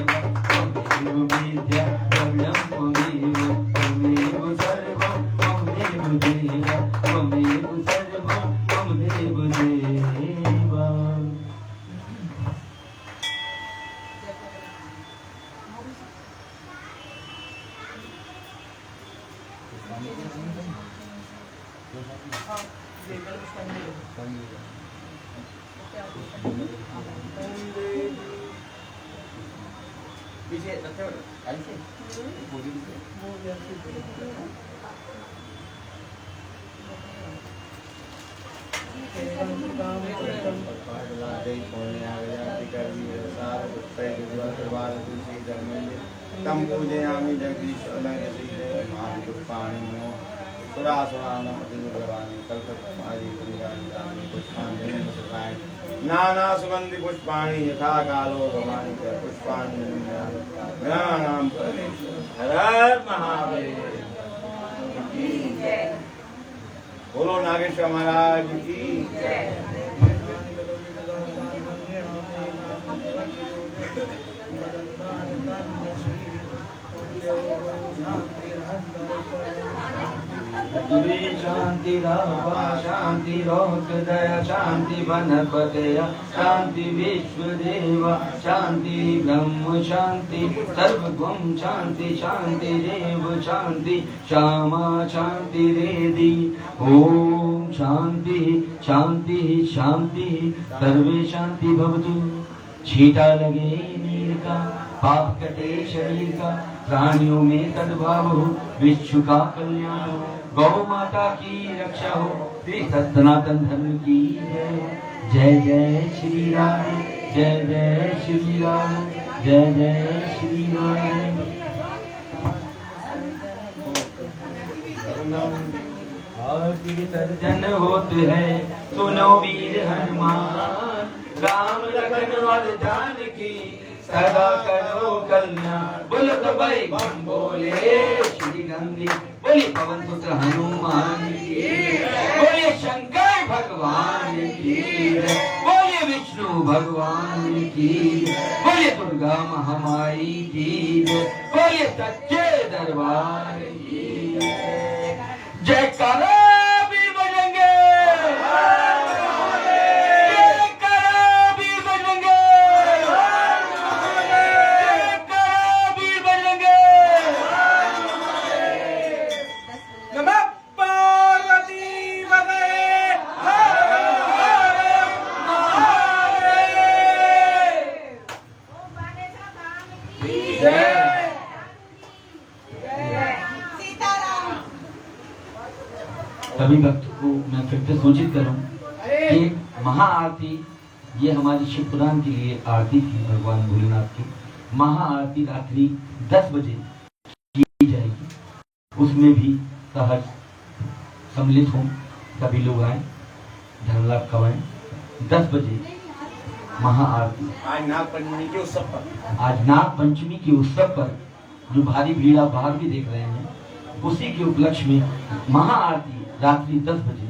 त्वमेव विद्या द्रव्यं त्वमेव त्वमेव सर्वं मम देव देव त्वमेव सर्वं मम देव देव। पीछे रखे हो ऐसे पूरी तम पूजयामि जगदीश पुष्पाणि सुरासुरानमतिदुर्लभानि कल्पतरुणादि पुष्पाणि नाना सुगंधि पुष्पाणि यथा कालो भवानि च पुष्पाणि गणानां हर महादेव की जय। बोलो नागेश्वर महाराज की जय। शांति रावा शांति रोक दया शांति वनपतया शांति विश्वदेवा शांति ब्रह्म शांति सर्वगुण शांति शांति रेव शांति श्यामा शांति रेदि ओम शांति शांति शांति सर्वे शांति भवतु। छीटा लगे नीर का पाप कटे शरीर का प्राणियों में सद्भाव हो विश्व का कल्याण हो गौ माता की रक्षा हो श्री सनातन धर्म की जय। जय जय श्री राम जय जय श्री राम जय जय श्री राम। सर्जन होते हैं सुनो वीर हनुमान राम लखन और जानकी सदा करो कल्याण। बोलो तो भाई बम बोले श्री गंगे बोले पवन पुत्र हनुमान की बोले शंकर भगवान की बोले विष्णु भगवान की बोले दुर्गा महामाई की बोले सच्चे दरबार की जय करो वीर बजरंगे सभी भक्तों को मैं फिर से सूचित करूं कि महाआरती ये हमारी शिव पुराण के लिए आरती थी भगवान भोलेनाथ की। महाआरती रात्रि 10 बजे की जाएगी। उसमें भी सहज सम्मिलित हों सभी लोग आए धर्म लाभ कमाएं। 10 बजे महाआरती आज नाग पंचमी के उत्सव पर जो भारी भीड़ आप बाहर भी देख रहे हैं उसी के उपलक्ष्य में महाआरती रात्रि 10 बजे।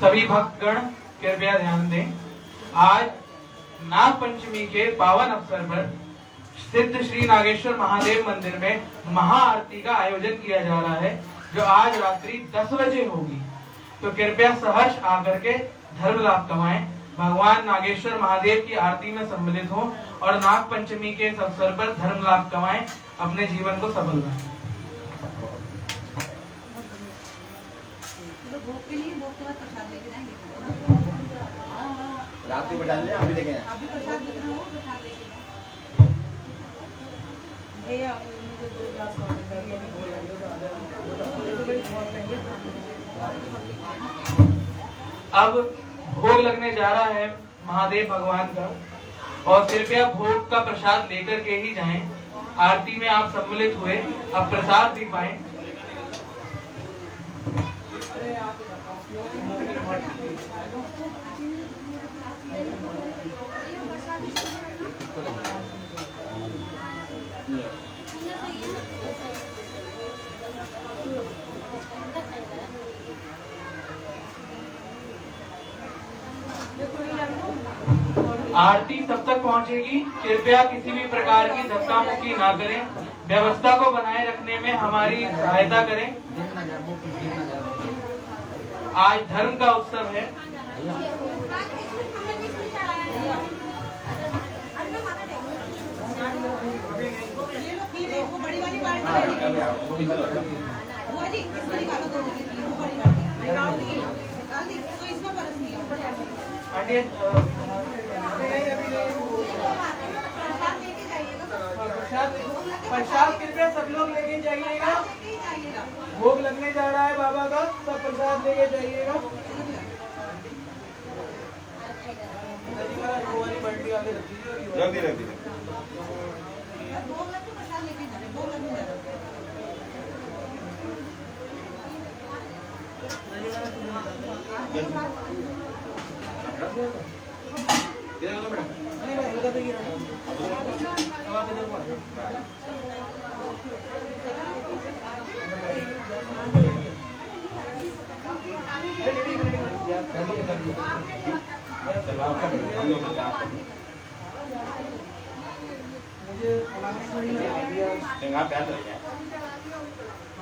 सभी भक्तगण कृपया ध्यान दें। आज नाग पंचमी के पावन अवसर पर सिद्ध श्री नागेश्वर महादेव मंदिर में महाआरती का आयोजन किया जा रहा है जो आज रात्रि 10 बजे होगी। तो कृपया सहर्ष आकर के धर्म लाभ कमाएं, भगवान नागेश्वर महादेव की आरती में सम्मिलित हों और नाग पंचमी के इस अवसर पर धर्म लाभ कमाएं, अपने जीवन को सफल बनाएं। रात को बैठा ले अभी लेके आए। अभी प्रसाद देना हो प्रसाद लेके भैया मुझे 2 ग्लास वाटर चाहिए अभी बोल रहे अब भोग लगने जा रहा है महादेव भगवान का, और कृपया भोग का प्रसाद लेकर के ही जाएं। आरती में आप सम्मिलित हुए, अब प्रसाद भी पाएं। आरती तब तक पहुंचेगी, कृपया किसी भी प्रकार की धक्का मुक्की ना करें, व्यवस्था को बनाए रखने में हमारी सहायता करें। आज धर्म का उत्सव है। वो बड़ी वाली बाल्टी है वो जी इसमें निकालो 2 की वो बड़ी बाल्टी निकाल दी तो इसमें बरस नहीं आंटी प्रसाद कृपया सब लोग लेके जाइएगा। भोग लगने जा रहा है बाबा का, सब प्रसाद लेके जाइएगा। बल्टी आगे रख दीजिए।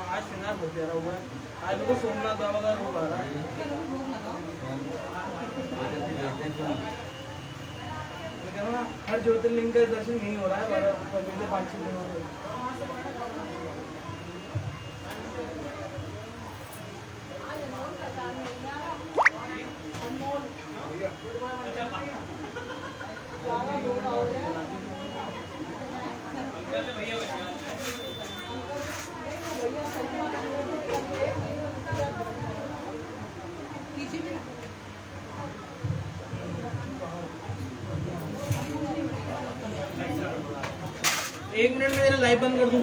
आज श्रृंगार बहुत प्यारा हुआ है। आज मेरे को सोमनाथ बाबा का रूप आ रहा है। हर ज्योतिर्लिंग का दर्शन नहीं हो रहा है, 5-6 दिन हो रहे। एक मिनट में मेरा लाइव बंद कर दूं।